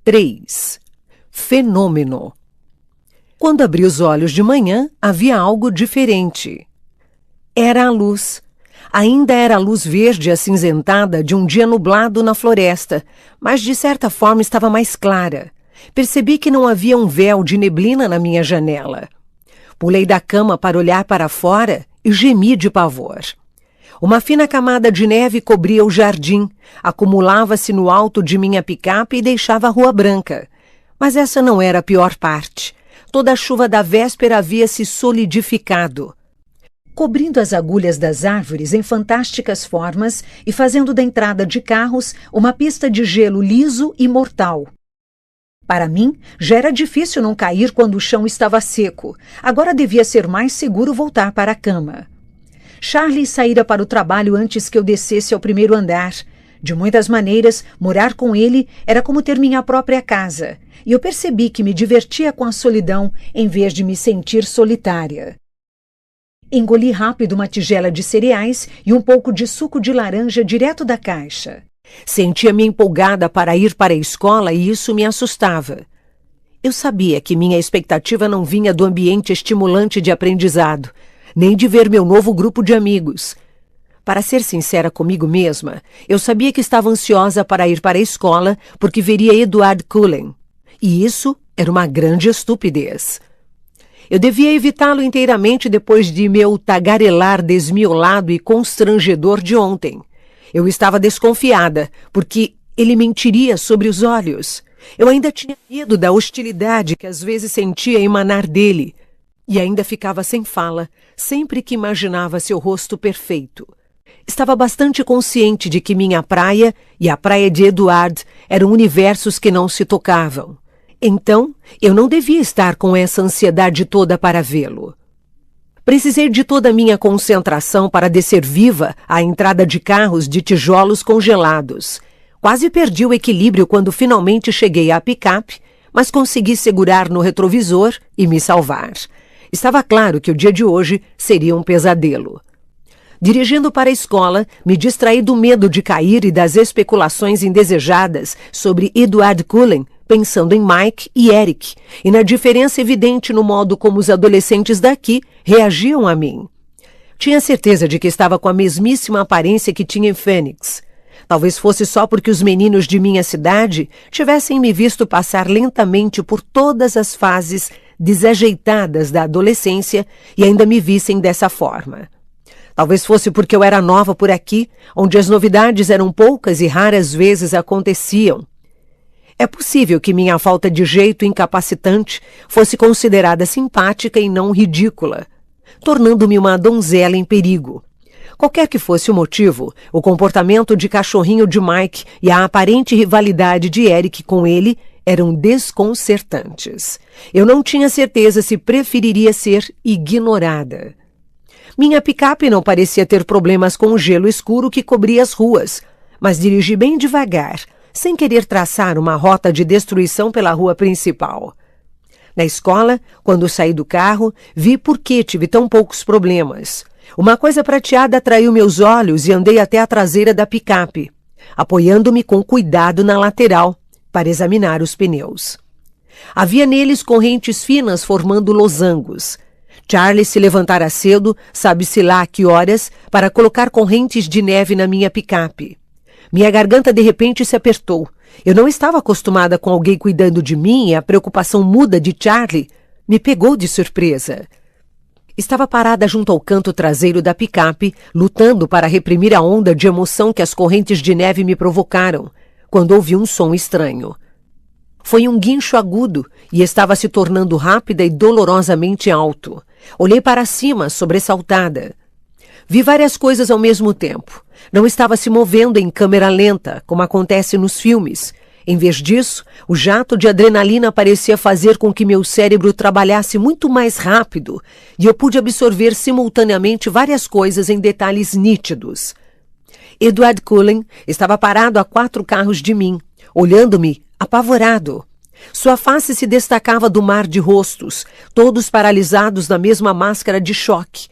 3. Fenômeno. Quando abri os olhos de manhã, havia algo diferente. Era a luz. Ainda era a luz verde acinzentada de um dia nublado na floresta, mas de certa forma estava mais clara. Percebi que não havia um véu de neblina na minha janela. Pulei da cama para olhar para fora e gemi de pavor. Uma fina camada de neve cobria o jardim, acumulava-se no alto de minha picape e deixava a rua branca. Mas essa não era a pior parte. Toda a chuva da véspera havia se solidificado, cobrindo as agulhas das árvores em fantásticas formas e fazendo da entrada de carros uma pista de gelo liso e mortal. Para mim, já era difícil não cair quando o chão estava seco. Agora devia ser mais seguro voltar para a cama. Charlie saíra para o trabalho antes que eu descesse ao primeiro andar. De muitas maneiras, morar com ele era como ter minha própria casa, e eu percebi que me divertia com a solidão em vez de me sentir solitária. Engoli rápido uma tigela de cereais e um pouco de suco de laranja direto da caixa. Sentia-me empolgada para ir para a escola e isso me assustava. Eu sabia que minha expectativa não vinha do ambiente estimulante de aprendizado, nem de ver meu novo grupo de amigos. Para ser sincera comigo mesma, eu sabia que estava ansiosa para ir para a escola porque veria Edward Cullen. E isso era uma grande estupidez. Eu devia evitá-lo inteiramente depois de meu tagarelar desmiolado e constrangedor de ontem. Eu estava desconfiada, porque ele mentiria sobre os olhos. Eu ainda tinha medo da hostilidade que às vezes sentia emanar dele. E ainda ficava sem fala, sempre que imaginava seu rosto perfeito. Estava bastante consciente de que minha praia e a praia de Edward eram universos que não se tocavam. Então, eu não devia estar com essa ansiedade toda para vê-lo. Precisei de toda a minha concentração para descer viva à entrada de carros de tijolos congelados. Quase perdi o equilíbrio quando finalmente cheguei à picape, mas consegui segurar no retrovisor e me salvar. Estava claro que o dia de hoje seria um pesadelo. Dirigindo para a escola, me distraí do medo de cair e das especulações indesejadas sobre Edward Cullen, pensando em Mike e Eric, e na diferença evidente no modo como os adolescentes daqui reagiam a mim. Tinha certeza de que estava com a mesmíssima aparência que tinha em Phoenix. Talvez fosse só porque os meninos de minha cidade tivessem me visto passar lentamente por todas as fases desajeitadas da adolescência e ainda me vissem dessa forma. Talvez fosse porque eu era nova por aqui, onde as novidades eram poucas e raras vezes aconteciam. É possível que minha falta de jeito incapacitante fosse considerada simpática e não ridícula, tornando-me uma donzela em perigo. Qualquer que fosse o motivo, o comportamento de cachorrinho de Mike e a aparente rivalidade de Eric com ele eram desconcertantes. Eu não tinha certeza se preferiria ser ignorada. Minha picape não parecia ter problemas com o gelo escuro que cobria as ruas, mas dirigi bem devagar, sem querer traçar uma rota de destruição pela rua principal. Na escola, quando saí do carro, vi por que tive tão poucos problemas. Uma coisa prateada atraiu meus olhos e andei até a traseira da picape, apoiando-me com cuidado na lateral, para examinar os pneus. Havia neles correntes finas formando losangos. Charlie se levantara cedo, sabe-se lá a que horas, para colocar correntes de neve na minha picape. Minha garganta de repente se apertou. Eu não estava acostumada com alguém cuidando de mim e a preocupação muda de Charlie me pegou de surpresa. Estava parada junto ao canto traseiro da picape, lutando para reprimir a onda de emoção que as correntes de neve me provocaram, quando ouvi um som estranho. Foi um guincho agudo e estava se tornando rápida e dolorosamente alto. Olhei para cima, sobressaltada. Vi várias coisas ao mesmo tempo. Não estava se movendo em câmera lenta, como acontece nos filmes. Em vez disso, o jato de adrenalina parecia fazer com que meu cérebro trabalhasse muito mais rápido e eu pude absorver simultaneamente várias coisas em detalhes nítidos. Edward Cullen estava parado a 4 carros de mim, olhando-me apavorado. Sua face se destacava do mar de rostos, todos paralisados na mesma máscara de choque.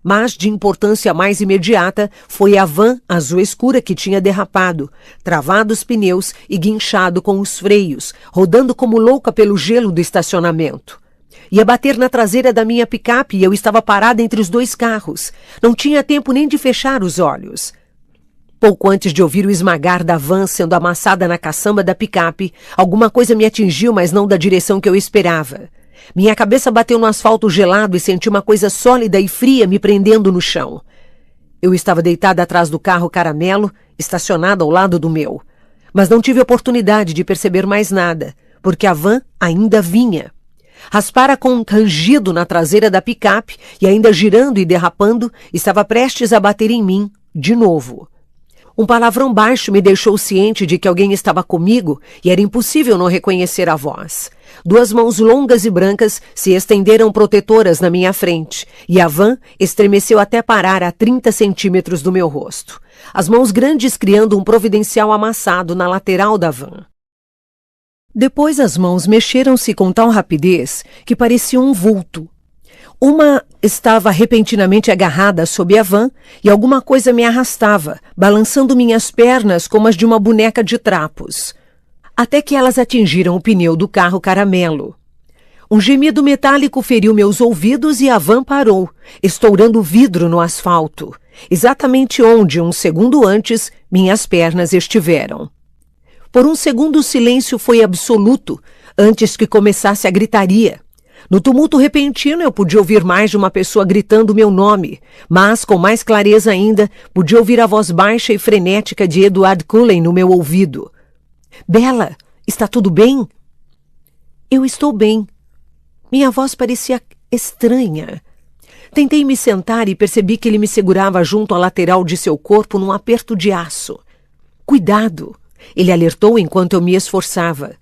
Mas, de importância mais imediata, foi a van azul escura que tinha derrapado, travado os pneus e guinchado com os freios, rodando como louca pelo gelo do estacionamento. Ia bater na traseira da minha picape e eu estava parada entre os dois carros. Não tinha tempo nem de fechar os olhos. Pouco antes de ouvir o esmagar da van sendo amassada na caçamba da picape, alguma coisa me atingiu, mas não da direção que eu esperava. Minha cabeça bateu no asfalto gelado e senti uma coisa sólida e fria me prendendo no chão. Eu estava deitada atrás do carro caramelo, estacionado ao lado do meu. Mas não tive oportunidade de perceber mais nada, porque a van ainda vinha. Raspara com um rangido na traseira da picape e, ainda girando e derrapando, estava prestes a bater em mim, de novo. Um palavrão baixo me deixou ciente de que alguém estava comigo e era impossível não reconhecer a voz. 2 mãos longas e brancas se estenderam protetoras na minha frente e a van estremeceu até parar a 30 centímetros do meu rosto. As mãos grandes criando um providencial amassado na lateral da van. Depois as mãos mexeram-se com tal rapidez que parecia um vulto. Uma estava repentinamente agarrada sob a van e alguma coisa me arrastava, balançando minhas pernas como as de uma boneca de trapos. Até que elas atingiram o pneu do carro caramelo. Um gemido metálico feriu meus ouvidos e a van parou, estourando o vidro no asfalto, exatamente onde, um segundo antes, minhas pernas estiveram. Por um segundo o silêncio foi absoluto, antes que começasse a gritaria. No tumulto repentino eu podia ouvir mais de uma pessoa gritando meu nome, mas, com mais clareza ainda, podia ouvir a voz baixa e frenética de Edward Cullen no meu ouvido. Bella, está tudo bem? Eu estou bem. Minha voz parecia estranha. Tentei me sentar e percebi que ele me segurava junto à lateral de seu corpo num aperto de aço. Cuidado! Ele alertou enquanto eu me esforçava.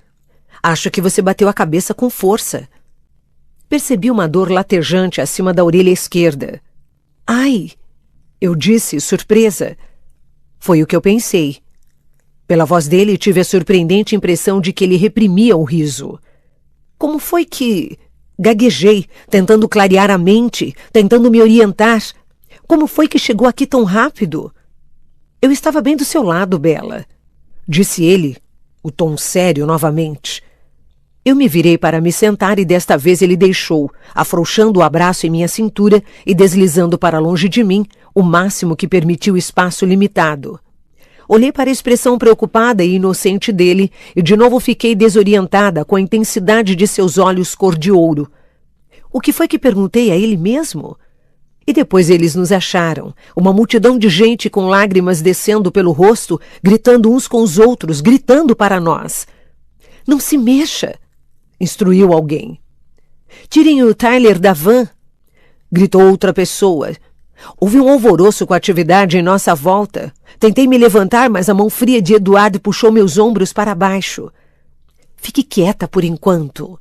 Acho que você bateu a cabeça com força. Percebi uma dor latejante acima da orelha esquerda. Ai! Eu disse, surpresa. Foi o que eu pensei. Pela voz dele, tive a surpreendente impressão de que ele reprimia o riso. Como foi que... Gaguejei, tentando clarear a mente, tentando me orientar. Como foi que chegou aqui tão rápido? Eu estava bem do seu lado, Bella. Disse ele, o tom sério novamente. Eu me virei para me sentar e desta vez ele deixou, afrouxando o abraço em minha cintura e deslizando para longe de mim, o máximo que permitiu o espaço limitado. Olhei para a expressão preocupada e inocente dele e de novo fiquei desorientada com a intensidade de seus olhos cor de ouro. O que foi que perguntei a ele mesmo? E depois eles nos acharam, uma multidão de gente com lágrimas descendo pelo rosto, gritando uns com os outros, gritando para nós. Não se mexa! Instruiu alguém. Tirem o Tyler da van! Gritou outra pessoa. Houve um alvoroço com a atividade em nossa volta. Tentei me levantar, mas a mão fria de Eduardo puxou meus ombros para baixo. Fique quieta por enquanto.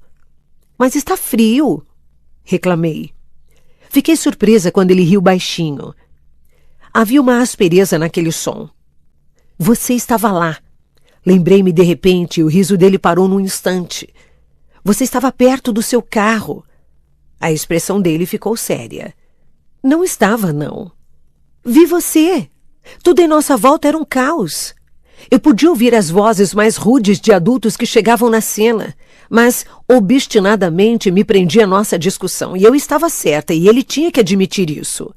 Mas está frio, reclamei. Fiquei surpresa quando ele riu baixinho. Havia uma aspereza naquele som. Você estava lá. Lembrei-me de repente e o riso dele parou num instante. Você estava perto do seu carro. A expressão dele ficou séria. Não estava, não. Vi você. Tudo em nossa volta era um caos. Eu podia ouvir as vozes mais rudes de adultos que chegavam na cena, mas obstinadamente me prendia a nossa discussão e eu estava certa e ele tinha que admitir isso.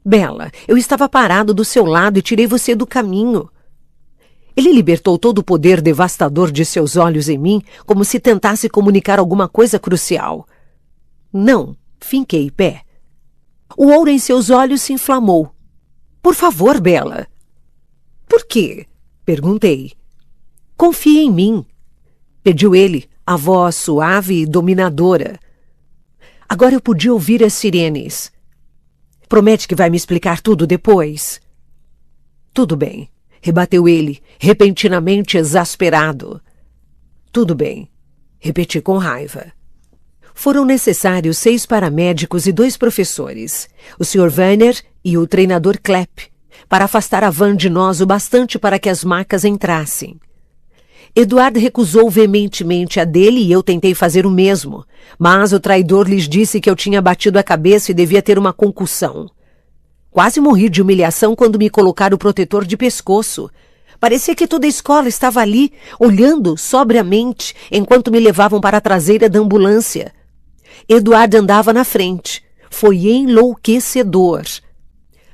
Bella, eu estava parado do seu lado e tirei você do caminho. Ele libertou todo o poder devastador de seus olhos em mim, como se tentasse comunicar alguma coisa crucial. Não, finquei pé. O ouro em seus olhos se inflamou. Por favor, Bella. Por quê? Perguntei. Confie em mim, pediu ele, a voz suave e dominadora. Agora eu podia ouvir as sirenes. Promete que vai me explicar tudo depois? Tudo bem, rebateu ele, repentinamente exasperado. Tudo bem, repeti com raiva. Foram necessários 6 paramédicos e 2 professores, o Sr. Werner e o treinador Klepp, para afastar a van de nós o bastante para que as macas entrassem. Eduard recusou veementemente a dele e eu tentei fazer o mesmo, mas o traidor lhes disse que eu tinha batido a cabeça e devia ter uma concussão. Quase morri de humilhação quando me colocaram o protetor de pescoço. Parecia que toda a escola estava ali, olhando sobriamente, enquanto me levavam para a traseira da ambulância. Eduard andava na frente. Foi enlouquecedor.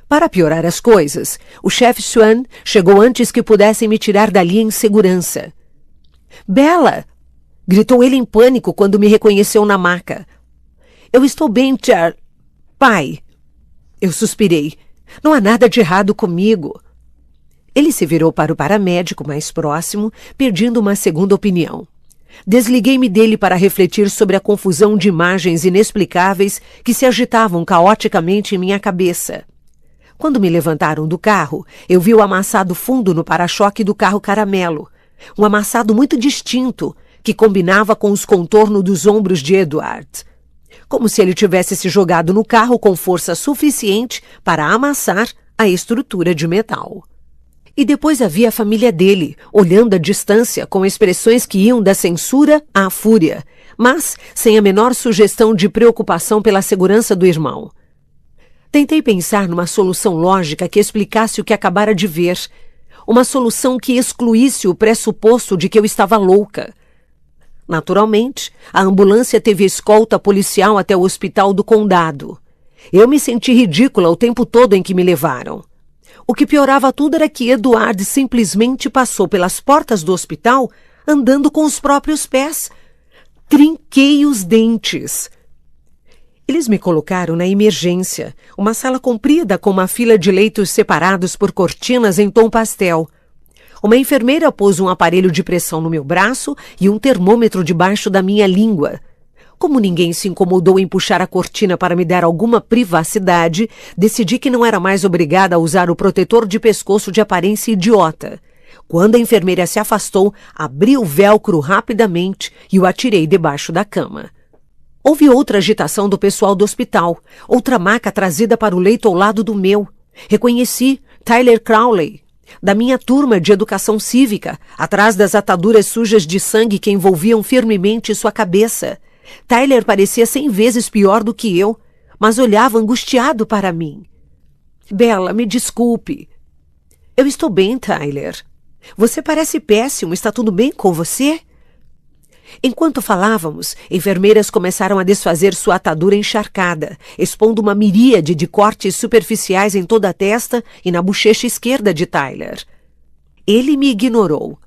Para piorar as coisas, o chefe Swan chegou antes que pudessem me tirar dali em segurança. Bella! Gritou ele em pânico quando me reconheceu na maca. Eu estou bem, Pai. Eu suspirei. Não há nada de errado comigo. Ele se virou para o paramédico mais próximo, pedindo uma segunda opinião. Desliguei-me dele para refletir sobre a confusão de imagens inexplicáveis que se agitavam caoticamente em minha cabeça. Quando me levantaram do carro, eu vi o amassado fundo no para-choque do carro caramelo. Um amassado muito distinto, que combinava com os contornos dos ombros de Eduard. Como se ele tivesse se jogado no carro com força suficiente para amassar a estrutura de metal. E depois havia a família dele, olhando à distância com expressões que iam da censura à fúria, mas sem a menor sugestão de preocupação pela segurança do irmão. Tentei pensar numa solução lógica que explicasse o que acabara de ver, uma solução que excluísse o pressuposto de que eu estava louca. Naturalmente, a ambulância teve escolta policial até o hospital do condado. Eu me senti ridícula o tempo todo em que me levaram. O que piorava tudo era que Eduard simplesmente passou pelas portas do hospital andando com os próprios pés. Trinquei os dentes. Eles me colocaram na emergência, uma sala comprida com uma fila de leitos separados por cortinas em tom pastel. Uma enfermeira pôs um aparelho de pressão no meu braço e um termômetro debaixo da minha língua. Como ninguém se incomodou em puxar a cortina para me dar alguma privacidade, decidi que não era mais obrigada a usar o protetor de pescoço de aparência idiota. Quando a enfermeira se afastou, abri o velcro rapidamente e o atirei debaixo da cama. Houve outra agitação do pessoal do hospital, outra maca trazida para o leito ao lado do meu. Reconheci Tyler Crowley, da minha turma de educação cívica, atrás das ataduras sujas de sangue que envolviam firmemente sua cabeça. Tyler parecia 100 vezes pior do que eu, mas olhava angustiado para mim. Bella, me desculpe. Eu estou bem, Tyler. Você parece péssimo. Está tudo bem com você? Enquanto falávamos, enfermeiras começaram a desfazer sua atadura encharcada, expondo uma miríade de cortes superficiais em toda a testa e na bochecha esquerda de Tyler. Ele me ignorou.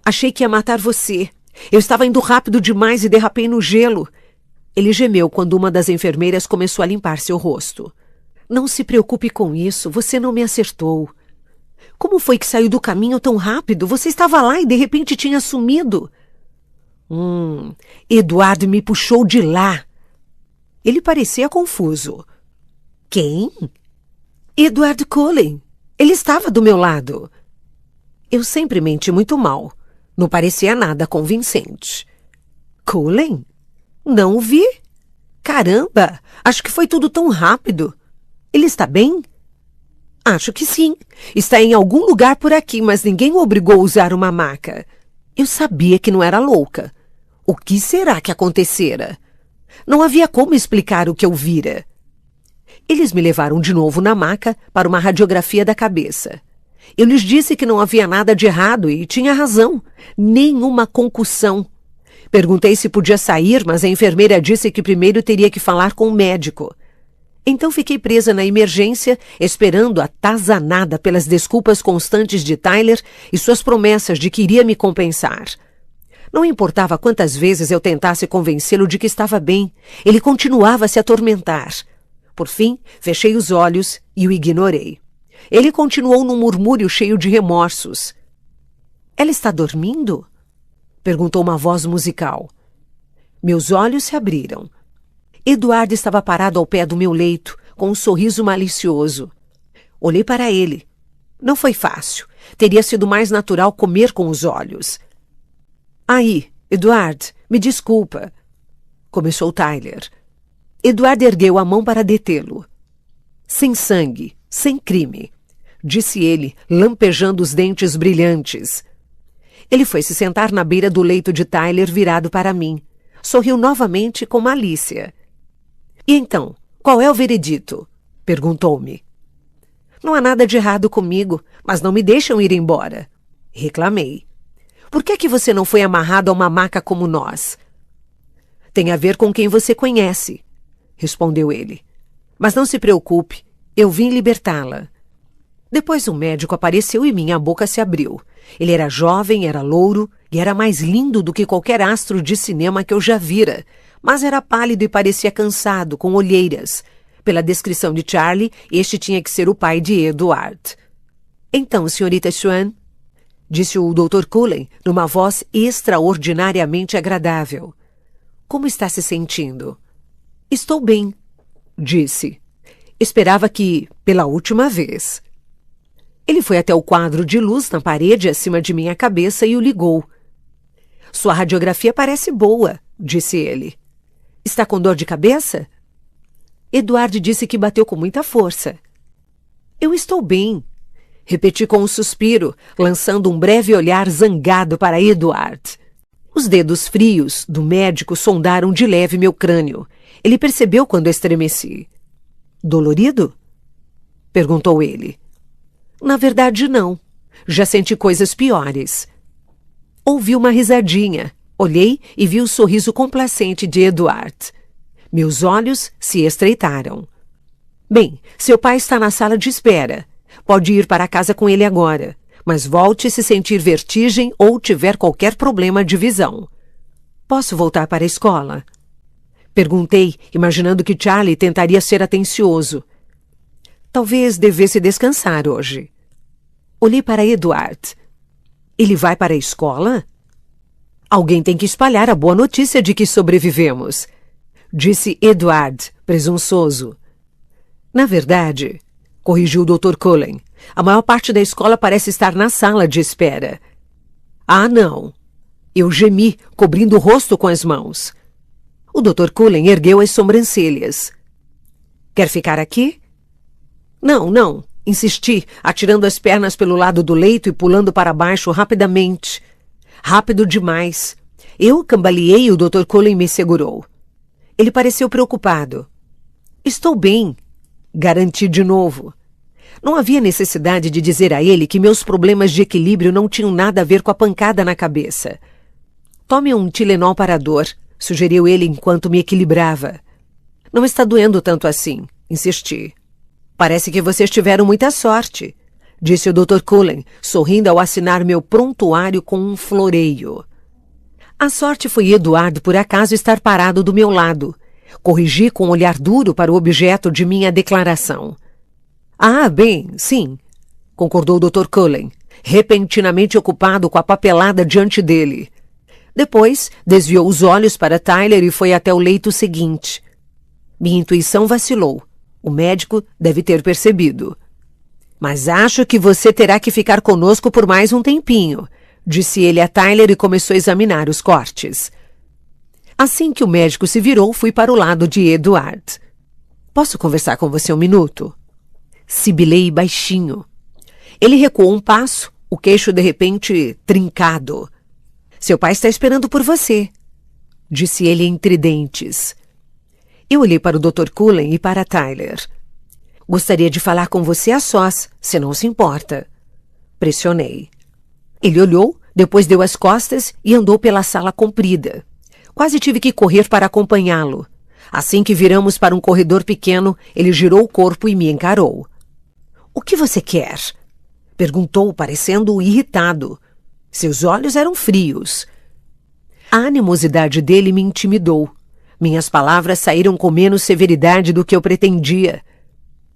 Achei que ia matar você. Eu estava indo rápido demais e derrapei no gelo. Ele gemeu quando uma das enfermeiras começou a limpar seu rosto. Não se preocupe com isso, você não me acertou. Como foi que saiu do caminho tão rápido? Você estava lá e de repente tinha sumido. Eduardo me puxou de lá. Ele parecia confuso. Quem? Edward Cullen. Ele estava do meu lado. Eu sempre menti muito mal. Não parecia nada convincente. Cullen? Não o vi. Caramba, acho que foi tudo tão rápido. Ele está bem? Acho que sim. Está em algum lugar por aqui, mas ninguém o obrigou a usar uma maca. Eu sabia que não era louca. O que será que acontecera? Não havia como explicar o que eu vira. Eles me levaram de novo na maca para uma radiografia da cabeça. Eu lhes disse que não havia nada de errado e tinha razão. Nenhuma concussão. Perguntei se podia sair, mas a enfermeira disse que primeiro teria que falar com o médico. Então fiquei presa na emergência, esperando atazanada pelas desculpas constantes de Tyler e suas promessas de que iria me compensar. Não importava quantas vezes eu tentasse convencê-lo de que estava bem, ele continuava a se atormentar. Por fim, fechei os olhos e o ignorei. Ele continuou num murmúrio cheio de remorsos. Ela está dormindo? Perguntou uma voz musical. Meus olhos se abriram. Eduardo estava parado ao pé do meu leito, com um sorriso malicioso. Olhei para ele. Não foi fácil. Teria sido mais natural comer com os olhos. Aí, Eduardo, me desculpa. Começou Tyler. Eduardo ergueu a mão para detê-lo. Sem sangue, sem crime, disse ele, lampejando os dentes brilhantes. Ele foi se sentar na beira do leito de Tyler virado para mim. Sorriu novamente com malícia. E então, qual é o veredito? Perguntou-me. Não há nada de errado comigo, mas não me deixam ir embora. Reclamei. Por que é que você não foi amarrado a uma maca como nós? Tem a ver com quem você conhece, respondeu ele. Mas não se preocupe, eu vim libertá-la. Depois um médico apareceu e minha boca se abriu. Ele era jovem, era louro e era mais lindo do que qualquer astro de cinema que eu já vira, mas era pálido e parecia cansado, com olheiras. Pela descrição de Charlie, este tinha que ser o pai de Edward. Então, senhorita Swan, disse o Dr. Cullen, numa voz extraordinariamente agradável. Como está se sentindo? Estou bem, disse. Esperava que, pela última vez. Ele foi até o quadro de luz na parede acima de minha cabeça e o ligou. Sua radiografia parece boa, disse ele. Está com dor de cabeça? Edward disse que bateu com muita força. Eu estou bem, repeti com um suspiro, lançando um breve olhar zangado para Edward. Os dedos frios do médico sondaram de leve meu crânio. Ele percebeu quando estremeci. Dolorido? Perguntou ele. Na verdade, não. Já senti coisas piores. Ouvi uma risadinha. Olhei e vi o sorriso complacente de Edward. Meus olhos se estreitaram. Bem, seu pai está na sala de espera. Pode ir para casa com ele agora, mas volte se sentir vertigem ou tiver qualquer problema de visão. Posso voltar para a escola? Perguntei, imaginando que Charlie tentaria ser atencioso. Talvez devesse descansar hoje. Olhei para Edward. Ele vai para a escola? Alguém tem que espalhar a boa notícia de que sobrevivemos, disse Edward, presunçoso. Na verdade, corrigiu o Dr. Cullen, a maior parte da escola parece estar na sala de espera. Ah, não. Eu gemi, cobrindo o rosto com as mãos. O Dr. Cullen ergueu as sobrancelhas. Quer ficar aqui? Não, não, insisti, atirando as pernas pelo lado do leito e pulando para baixo rapidamente. Rápido demais. Eu cambaleei e o Dr. Cullen me segurou. Ele pareceu preocupado. Estou bem, garanti de novo. Não havia necessidade de dizer a ele que meus problemas de equilíbrio não tinham nada a ver com a pancada na cabeça. Tome um Tilenol para a dor, sugeriu ele enquanto me equilibrava. Não está doendo tanto assim, insisti. Parece que vocês tiveram muita sorte, disse o Dr. Cullen, sorrindo ao assinar meu prontuário com um floreio. A sorte foi Edward por acaso estar parado do meu lado. Corrigi com um olhar duro para o objeto de minha declaração. Ah, bem, sim, concordou o Dr. Cullen, repentinamente ocupado com a papelada diante dele. Depois, desviou os olhos para Tyler e foi até o leito seguinte. Minha intuição vacilou. O médico deve ter percebido. Mas acho que você terá que ficar conosco por mais um tempinho, disse ele a Tyler e começou a examinar os cortes. Assim que o médico se virou, fui para o lado de Edward. Posso conversar com você um minuto? Sibilei baixinho. Ele recuou um passo, o queixo de repente trincado. Seu pai está esperando por você, disse ele entre dentes. Eu olhei para o Dr. Cullen e para Tyler. Gostaria de falar com você a sós, se não se importa. Pressionei. Ele olhou, depois deu as costas e andou pela sala comprida. Quase tive que correr para acompanhá-lo. Assim que viramos para um corredor pequeno, ele girou o corpo e me encarou. O que você quer? Perguntou, parecendo irritado. Seus olhos eram frios. A animosidade dele me intimidou. Minhas palavras saíram com menos severidade do que eu pretendia.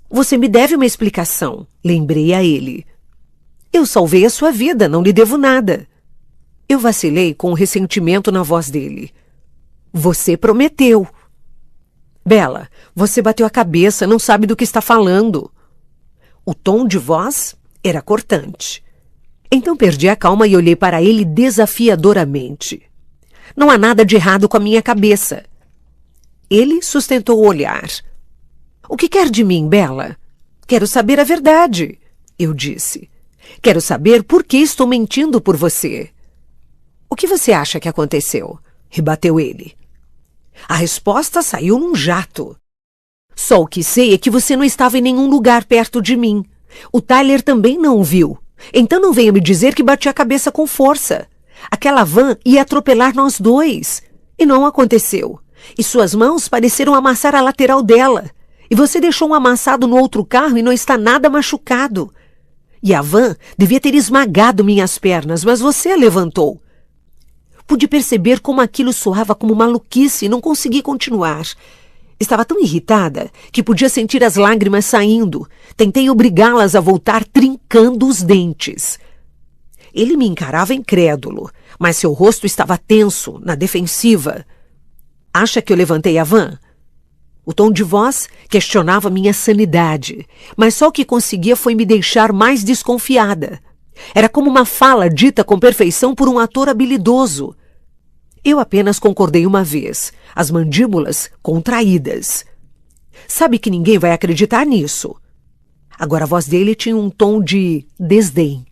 Você me deve uma explicação, lembrei a ele. Eu salvei a sua vida, não lhe devo nada. Eu vacilei com o ressentimento na voz dele. Você prometeu. Bela, você bateu a cabeça, não sabe do que está falando. O tom de voz era cortante. Então perdi a calma e olhei para ele desafiadoramente. Não há nada de errado com a minha cabeça. Ele sustentou o olhar. O que quer de mim, Bela? Quero saber a verdade, eu disse. Quero saber por que estou mentindo por você. O que você acha que aconteceu? Rebateu ele. A resposta saiu num jato. Só o que sei é que você não estava em nenhum lugar perto de mim. O Tyler também não o viu. Então não venha me dizer que bati a cabeça com força. Aquela van ia atropelar nós dois. E não aconteceu. E suas mãos pareceram amassar a lateral dela. E você deixou um amassado no outro carro e não está nada machucado. E a van devia ter esmagado minhas pernas, mas você a levantou. Pude perceber como aquilo soava como maluquice e não consegui continuar. Estava tão irritada que podia sentir as lágrimas saindo. Tentei obrigá-las a voltar trincando os dentes. Ele me encarava incrédulo, mas seu rosto estava tenso, na defensiva. Acha que eu levantei a van? O tom de voz questionava minha sanidade, mas só o que conseguia foi me deixar mais desconfiada. Era como uma fala dita com perfeição por um ator habilidoso. Eu apenas concordei uma vez, as mandíbulas contraídas. Sabe que ninguém vai acreditar nisso. Agora a voz dele tinha um tom de desdém.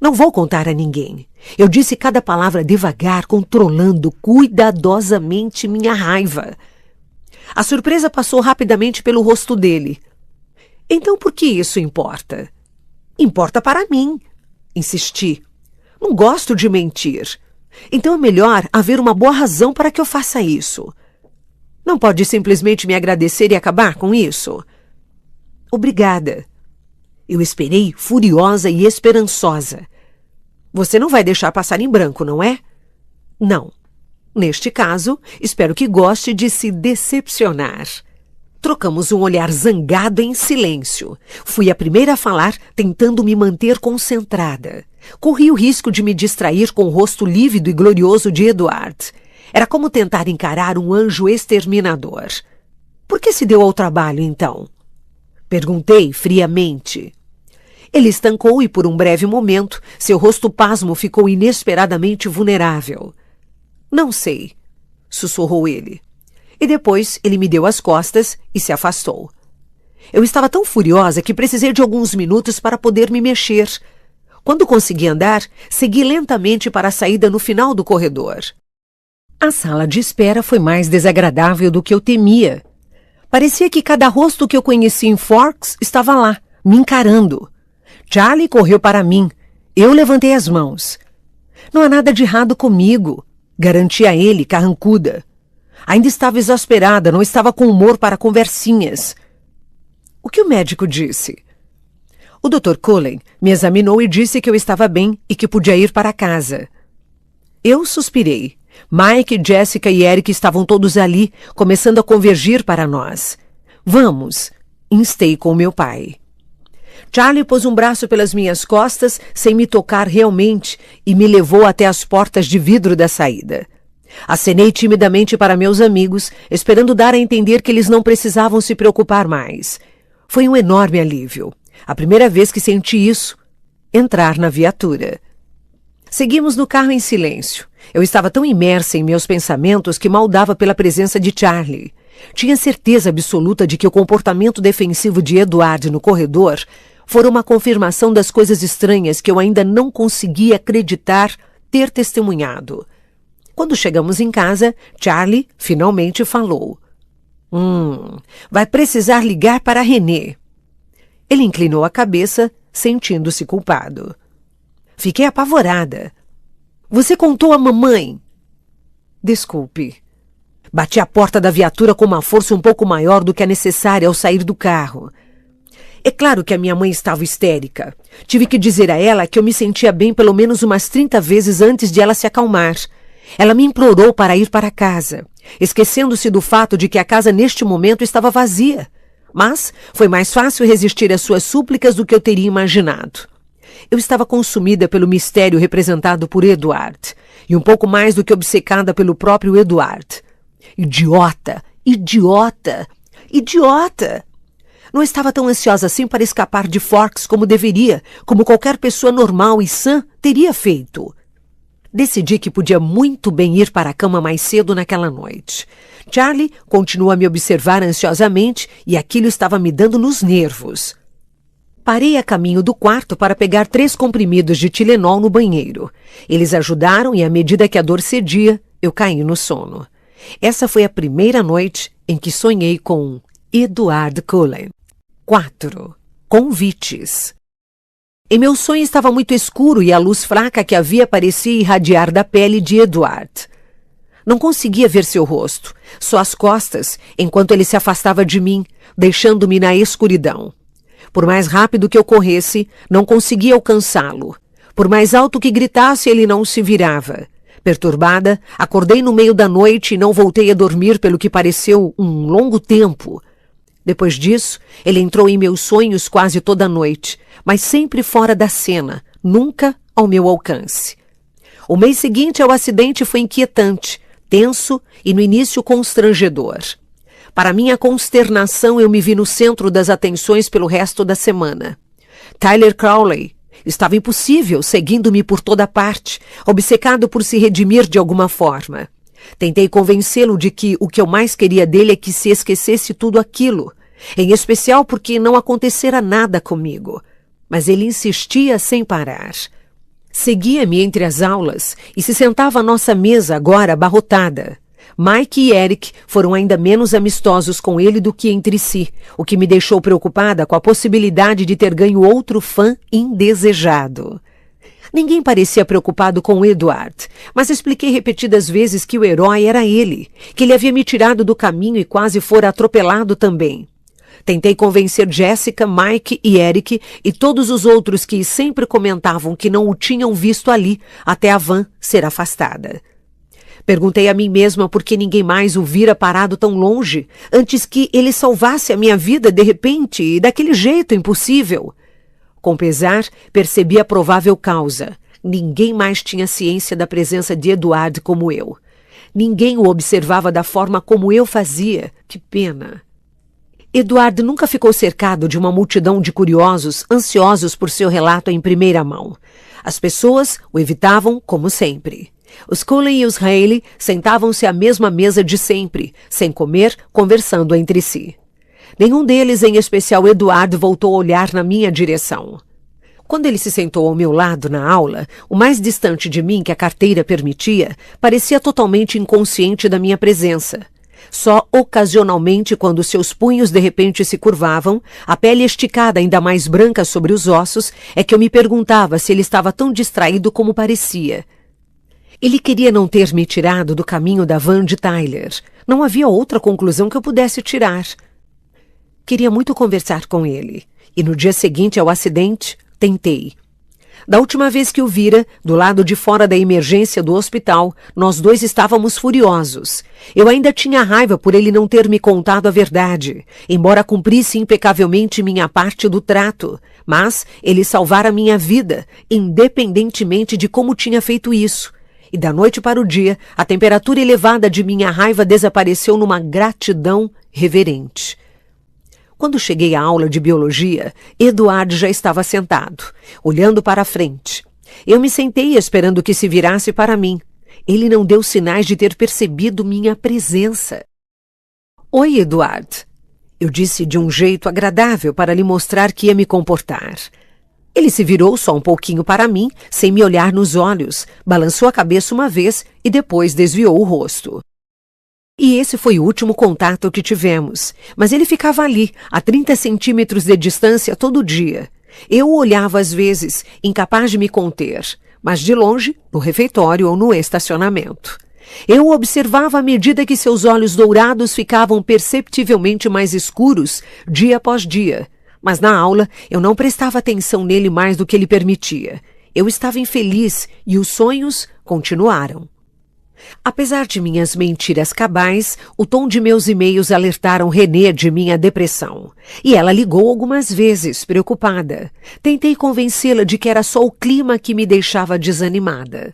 Não vou contar a ninguém. Eu disse cada palavra devagar, controlando cuidadosamente minha raiva. A surpresa passou rapidamente pelo rosto dele. Então por que isso importa? Importa para mim, insisti. Não gosto de mentir. Então é melhor haver uma boa razão para que eu faça isso. Não pode simplesmente me agradecer e acabar com isso? Obrigada. Eu esperei, furiosa e esperançosa. Você não vai deixar passar em branco, não é? Não. Neste caso, espero que goste de se decepcionar. Trocamos um olhar zangado em silêncio. Fui a primeira a falar, tentando me manter concentrada. Corri o risco de me distrair com o rosto lívido e glorioso de Edward. Era como tentar encarar um anjo exterminador. Por que se deu ao trabalho, então? Perguntei friamente. Ele estancou e, por um breve momento, seu rosto pasmo ficou inesperadamente vulnerável. Não sei, sussurrou ele. E depois ele me deu as costas e se afastou. Eu estava tão furiosa que precisei de alguns minutos para poder me mexer. Quando consegui andar, segui lentamente para a saída no final do corredor. A sala de espera foi mais desagradável do que eu temia. Parecia que cada rosto que eu conheci em Forks estava lá, me encarando. Charlie correu para mim. Eu levantei as mãos. Não há nada de errado comigo, garanti a ele, carrancuda. Ainda estava exasperada, não estava com humor para conversinhas. O que o médico disse? O Dr. Cullen me examinou e disse que eu estava bem e que podia ir para casa. Eu suspirei. Mike, Jessica e Eric estavam todos ali, começando a convergir para nós. Vamos, instei com meu pai. Charlie pôs um braço pelas minhas costas, sem me tocar realmente, e me levou até as portas de vidro da saída. Acenei timidamente para meus amigos, esperando dar a entender que eles não precisavam se preocupar mais. Foi um enorme alívio. A primeira vez que senti isso, entrar na viatura. Seguimos no carro em silêncio. Eu estava tão imersa em meus pensamentos que mal dava pela presença de Charlie. Tinha certeza absoluta de que o comportamento defensivo de Edward no corredor fora uma confirmação das coisas estranhas que eu ainda não conseguia acreditar ter testemunhado. Quando chegamos em casa, Charlie finalmente falou. Vai precisar ligar para René. Ele inclinou a cabeça, sentindo-se culpado. Fiquei apavorada. Você contou à mamãe? Desculpe. Bati a porta da viatura com uma força um pouco maior do que a necessária ao sair do carro. É claro que a minha mãe estava histérica. Tive que dizer a ela que eu me sentia bem pelo menos umas 30 vezes antes de ela se acalmar. Ela me implorou para ir para casa, esquecendo-se do fato de que a casa neste momento estava vazia. Mas foi mais fácil resistir às suas súplicas do que eu teria imaginado. Eu estava consumida pelo mistério representado por Edward, e um pouco mais do que obcecada pelo próprio Edward. Idiota! Idiota! Idiota! Não estava tão ansiosa assim para escapar de Forks como deveria, como qualquer pessoa normal e sã teria feito. Decidi que podia muito bem ir para a cama mais cedo naquela noite. Charlie continuou a me observar ansiosamente e aquilo estava me dando nos nervos. Parei a caminho do quarto para pegar 3 comprimidos de Tilenol no banheiro. Eles ajudaram e, à medida que a dor cedia, eu caí no sono. Essa foi a primeira noite em que sonhei com Edward Cullen. 4. Convites. Em meu sonho estava muito escuro e a luz fraca que havia parecia irradiar da pele de Edward. Não conseguia ver seu rosto, só as costas, enquanto ele se afastava de mim, deixando-me na escuridão. Por mais rápido que eu corresse, não conseguia alcançá-lo. Por mais alto que gritasse, ele não se virava. Perturbada, acordei no meio da noite e não voltei a dormir pelo que pareceu um longo tempo. Depois disso, ele entrou em meus sonhos quase toda a noite, mas sempre fora da cena, nunca ao meu alcance. O mês seguinte ao acidente foi inquietante, tenso e no início constrangedor. Para minha consternação, eu me vi no centro das atenções pelo resto da semana. Tyler Crowley estava impossível, seguindo-me por toda parte, obcecado por se redimir de alguma forma. Tentei convencê-lo de que o que eu mais queria dele é que se esquecesse tudo aquilo, em especial porque não acontecera nada comigo. Mas ele insistia sem parar. Seguia-me entre as aulas e se sentava à nossa mesa, agora abarrotada. Mike e Eric foram ainda menos amistosos com ele do que entre si, o que me deixou preocupada com a possibilidade de ter ganho outro fã indesejado. Ninguém parecia preocupado com Edward, mas expliquei repetidas vezes que o herói era ele, que ele havia me tirado do caminho e quase fora atropelado também. Tentei convencer Jessica, Mike e Eric e todos os outros que sempre comentavam que não o tinham visto ali até a van ser afastada. Perguntei a mim mesma por que ninguém mais o vira parado tão longe, antes que ele salvasse a minha vida de repente e daquele jeito impossível. Com pesar, percebi a provável causa. Ninguém mais tinha ciência da presença de Edward como eu. Ninguém o observava da forma como eu fazia. Que pena. Edward nunca ficou cercado de uma multidão de curiosos, ansiosos por seu relato em primeira mão. As pessoas o evitavam como sempre. Os Cullen e os Haley sentavam-se à mesma mesa de sempre, sem comer, conversando entre si. Nenhum deles, em especial Edward, voltou a olhar na minha direção. Quando ele se sentou ao meu lado na aula, o mais distante de mim que a carteira permitia, parecia totalmente inconsciente da minha presença. Só ocasionalmente, quando seus punhos de repente se curvavam, a pele esticada ainda mais branca sobre os ossos, é que eu me perguntava se ele estava tão distraído como parecia. Ele queria não ter me tirado do caminho da van de Tyler. Não havia outra conclusão que eu pudesse tirar. Queria muito conversar com ele. E no dia seguinte ao acidente, tentei. Da última vez que o vira, do lado de fora da emergência do hospital, nós dois estávamos furiosos. Eu ainda tinha raiva por ele não ter me contado a verdade, embora cumprisse impecavelmente minha parte do trato. Mas ele salvara minha vida, independentemente de como tinha feito isso. E da noite para o dia, a temperatura elevada de minha raiva desapareceu numa gratidão reverente. Quando cheguei à aula de biologia, Edward já estava sentado, olhando para a frente. Eu me sentei esperando que se virasse para mim. Ele não deu sinais de ter percebido minha presença. Oi, Edward. Eu disse de um jeito agradável para lhe mostrar que ia me comportar. Ele se virou só um pouquinho para mim, sem me olhar nos olhos, balançou a cabeça uma vez e depois desviou o rosto. E esse foi o último contato que tivemos, mas ele ficava ali, a 30 centímetros de distância todo dia. Eu o olhava às vezes, incapaz de me conter, mas de longe, no refeitório ou no estacionamento. Eu o observava à medida que seus olhos dourados ficavam perceptivelmente mais escuros dia após dia. Mas na aula eu não prestava atenção nele mais do que ele permitia. Eu estava infeliz e os sonhos continuaram. Apesar de minhas mentiras cabais, o tom de meus e-mails alertaram Renée de minha depressão. E ela ligou algumas vezes, preocupada. Tentei convencê-la de que era só o clima que me deixava desanimada.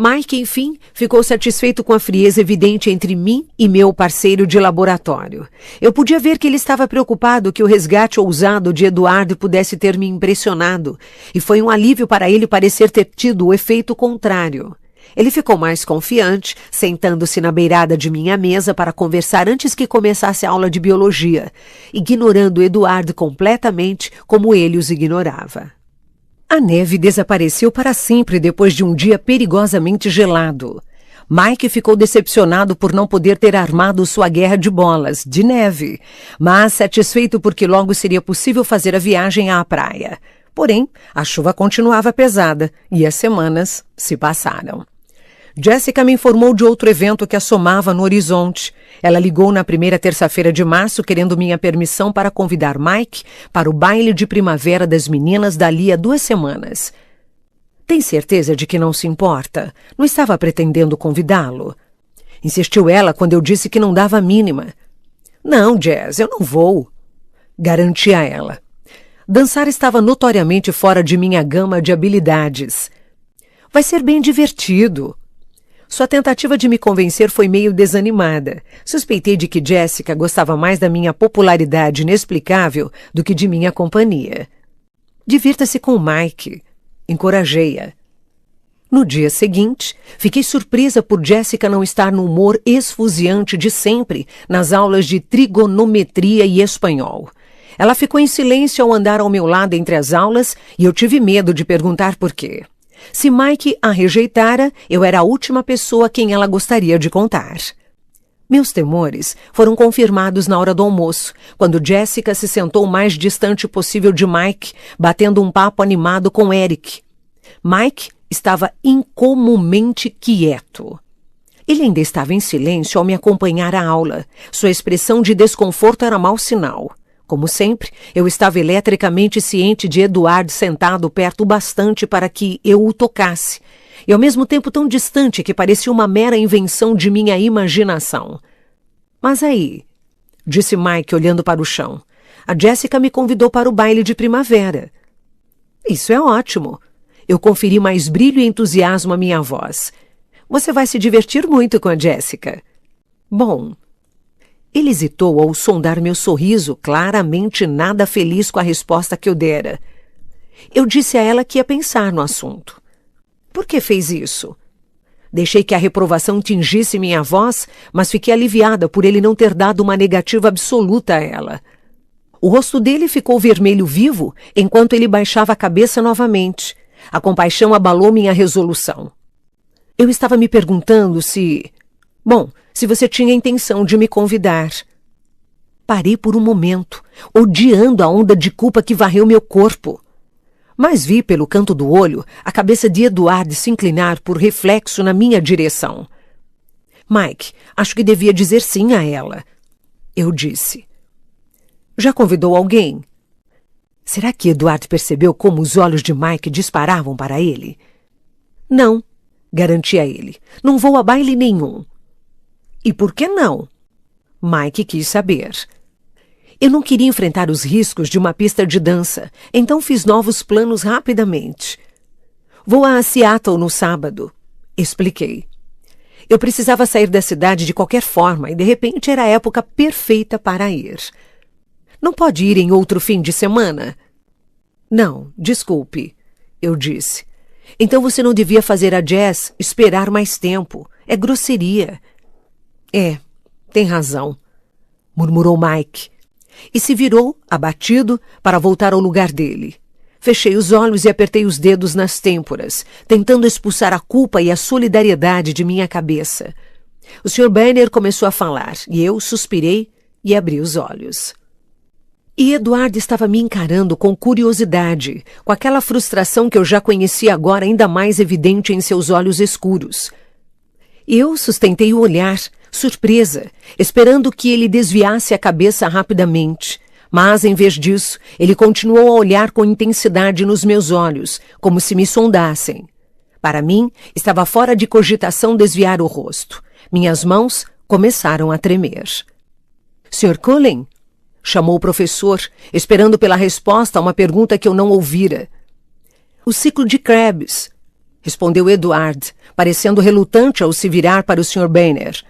Mike, enfim, ficou satisfeito com a frieza evidente entre mim e meu parceiro de laboratório. Eu podia ver que ele estava preocupado que o resgate ousado de Edward pudesse ter me impressionado, e foi um alívio para ele parecer ter tido o efeito contrário. Ele ficou mais confiante, sentando-se na beirada de minha mesa para conversar antes que começasse a aula de biologia, ignorando Eduardo completamente como ele os ignorava. A neve desapareceu para sempre depois de um dia perigosamente gelado. Mike ficou decepcionado por não poder ter armado sua guerra de bolas, de neve, mas satisfeito porque logo seria possível fazer a viagem à praia. Porém, a chuva continuava pesada e as semanas se passaram. Jessica me informou de outro evento que assomava no horizonte. Ela ligou na primeira terça-feira de março querendo minha permissão para convidar Mike para o baile de primavera das meninas dali a 2 semanas. Tem certeza de que não se importa? Não estava pretendendo convidá-lo? Insistiu ela quando eu disse que não dava a mínima. Não, Jess, eu não vou. Garanti a ela. Dançar estava notoriamente fora de minha gama de habilidades. Vai ser bem divertido. Sua tentativa de me convencer foi meio desanimada. Suspeitei de que Jessica gostava mais da minha popularidade inexplicável do que de minha companhia. Divirta-se com Mike. Encorajei-a. No dia seguinte, fiquei surpresa por Jessica não estar no humor esfuziante de sempre nas aulas de trigonometria e espanhol. Ela ficou em silêncio ao andar ao meu lado entre as aulas e eu tive medo de perguntar por quê. Se Mike a rejeitara, eu era a última pessoa a quem ela gostaria de contar. Meus temores foram confirmados na hora do almoço, quando Jessica se sentou o mais distante possível de Mike, batendo um papo animado com Eric. Mike estava incomumente quieto. Ele ainda estava em silêncio ao me acompanhar à aula. Sua expressão de desconforto era mau sinal. Como sempre, eu estava eletricamente ciente de Eduardo sentado perto o bastante para que eu o tocasse, e ao mesmo tempo tão distante que parecia uma mera invenção de minha imaginação. Mas aí, disse Mike olhando para o chão, a Jessica me convidou para o baile de primavera. Isso é ótimo. Eu conferi mais brilho e entusiasmo à minha voz. Você vai se divertir muito com a Jessica. Bom... Ele hesitou ao sondar meu sorriso, claramente nada feliz com a resposta que eu dera. Eu disse a ela que ia pensar no assunto. Por que fez isso? Deixei que a reprovação tingisse minha voz, mas fiquei aliviada por ele não ter dado uma negativa absoluta a ela. O rosto dele ficou vermelho vivo enquanto ele baixava a cabeça novamente. A compaixão abalou minha resolução. Eu estava me perguntando se... Bom, se você tinha intenção de me convidar. Parei por um momento, odiando a onda de culpa que varreu meu corpo. Mas vi pelo canto do olho a cabeça de Eduardo se inclinar por reflexo na minha direção. Mike, acho que devia dizer sim a ela. Eu disse. Já convidou alguém? Será que Eduardo percebeu como os olhos de Mike disparavam para ele? Não, garanti a ele. Não vou a baile nenhum. E por que não? Mike quis saber. Eu não queria enfrentar os riscos de uma pista de dança, então fiz novos planos rapidamente. Vou a Seattle no sábado, expliquei. Eu precisava sair da cidade de qualquer forma e de repente era a época perfeita para ir. Não pode ir em outro fim de semana? Não, desculpe, eu disse. Então você não devia fazer a Jess esperar mais tempo. É grosseria. É, tem razão, murmurou Mike, e se virou, abatido, para voltar ao lugar dele. Fechei os olhos e apertei os dedos nas têmporas, tentando expulsar a culpa e a solidariedade de minha cabeça. O Sr. Banner começou a falar, e eu suspirei e abri os olhos. E Eduardo estava me encarando com curiosidade, com aquela frustração que eu já conhecia agora ainda mais evidente em seus olhos escuros. Eu sustentei o olhar, surpresa, esperando que ele desviasse a cabeça rapidamente. Mas, em vez disso, ele continuou a olhar com intensidade nos meus olhos, como se me sondassem. Para mim, estava fora de cogitação desviar o rosto. Minhas mãos começaram a tremer. Sr. Cullen? Chamou o professor, esperando pela resposta a uma pergunta que eu não ouvira. O ciclo de Krebs, respondeu Eduard, parecendo relutante ao se virar para o Sr. Banner.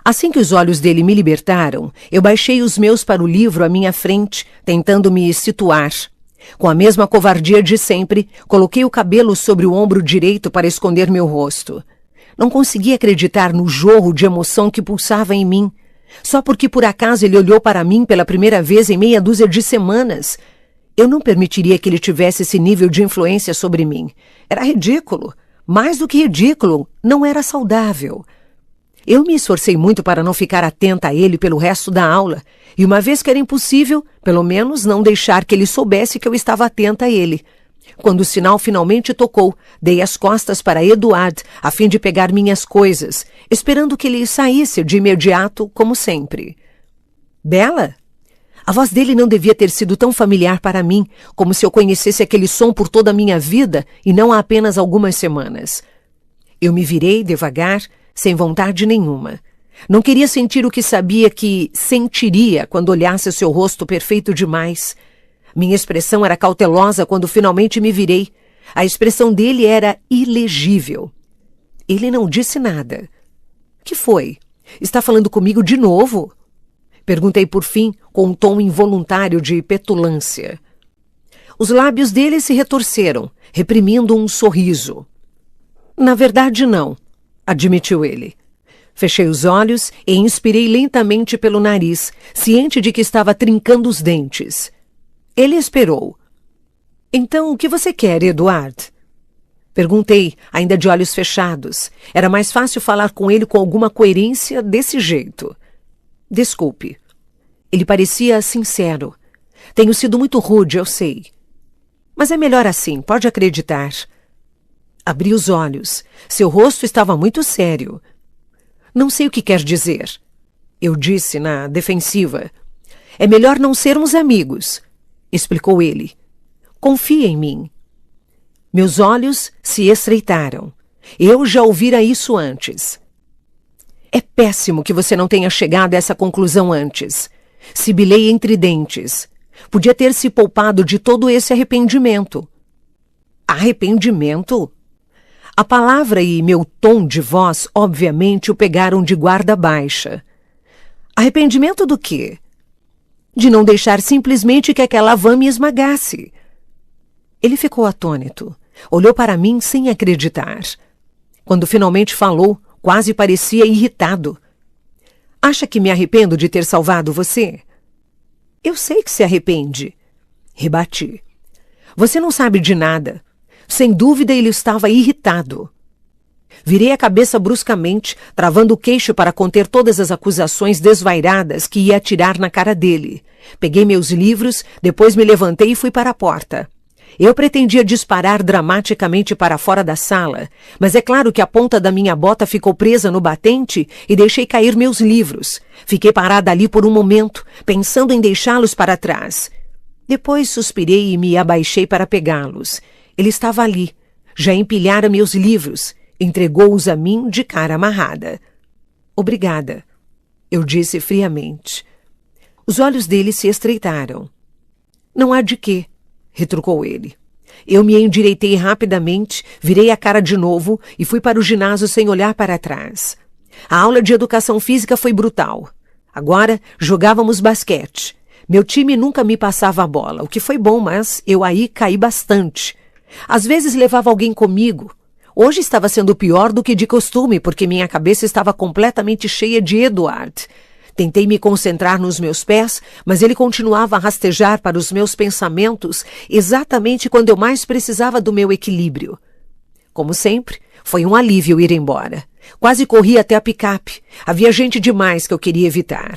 Assim que os olhos dele me libertaram, eu baixei os meus para o livro à minha frente, tentando me situar. Com a mesma covardia de sempre, coloquei o cabelo sobre o ombro direito para esconder meu rosto. Não conseguia acreditar no jorro de emoção que pulsava em mim, só porque por acaso ele olhou para mim pela primeira vez em meia dúzia de semanas. Eu não permitiria que ele tivesse esse nível de influência sobre mim. Era ridículo. Mais do que ridículo, não era saudável. Eu me esforcei muito para não ficar atenta a ele pelo resto da aula, e uma vez que era impossível, pelo menos não deixar que ele soubesse que eu estava atenta a ele. Quando o sinal finalmente tocou, dei as costas para Eduard, a fim de pegar minhas coisas, esperando que ele saísse de imediato, como sempre. Bela? A voz dele não devia ter sido tão familiar para mim, como se eu conhecesse aquele som por toda a minha vida e não há apenas algumas semanas. Eu me virei devagar, sem vontade nenhuma. Não queria sentir o que sabia que sentiria quando olhasse seu rosto perfeito demais. Minha expressão era cautelosa quando finalmente me virei. A expressão dele era ilegível. Ele não disse nada. Que foi? Está falando comigo de novo? Perguntei por fim, com um tom involuntário de petulância. Os lábios dele se retorceram, reprimindo um sorriso. Na verdade, não, admitiu ele. Fechei os olhos e inspirei lentamente pelo nariz, ciente de que estava trincando os dentes. Ele esperou. Então, o que você quer, Eduard? Perguntei, ainda de olhos fechados. Era mais fácil falar com ele com alguma coerência desse jeito. Desculpe. Ele parecia sincero. Tenho sido muito rude, eu sei. Mas é melhor assim, pode acreditar. Abri os olhos. Seu rosto estava muito sério. Não sei o que quer dizer. Eu disse na defensiva. É melhor não sermos amigos, explicou ele. Confie em mim. Meus olhos se estreitaram. Eu já ouvira isso antes. É péssimo que você não tenha chegado a essa conclusão antes. Sibilei entre dentes. Podia ter se poupado de todo esse arrependimento. Arrependimento? A palavra e meu tom de voz, obviamente, o pegaram de guarda baixa. Arrependimento do quê? De não deixar simplesmente que aquela van me esmagasse. Ele ficou atônito. Olhou para mim sem acreditar. Quando finalmente falou, quase parecia irritado. Acha que me arrependo de ter salvado você? Eu sei que se arrepende. Rebati. Você não sabe de nada. Sem dúvida ele estava irritado. Virei a cabeça bruscamente, travando o queixo para conter todas as acusações desvairadas que ia atirar na cara dele. Peguei meus livros, depois me levantei e fui para a porta. Eu pretendia disparar dramaticamente para fora da sala, mas é claro que a ponta da minha bota ficou presa no batente e deixei cair meus livros. Fiquei parada ali por um momento, pensando em deixá-los para trás. Depois suspirei e me abaixei para pegá-los. Ele estava ali, já empilhara meus livros, entregou-os a mim de cara amarrada. Obrigada, eu disse friamente. Os olhos dele se estreitaram. Não há de quê, retrucou ele. Eu me endireitei rapidamente, virei a cara de novo e fui para o ginásio sem olhar para trás. A aula de educação física foi brutal. Agora jogávamos basquete. Meu time nunca me passava a bola, o que foi bom, mas eu aí caí bastante. Às vezes levava alguém comigo. Hoje estava sendo pior do que de costume, porque minha cabeça estava completamente cheia de Eduard. Tentei me concentrar nos meus pés, mas ele continuava a rastejar para os meus pensamentos exatamente quando eu mais precisava do meu equilíbrio. Como sempre, foi um alívio ir embora. Quase corri até a picape. Havia gente demais que eu queria evitar.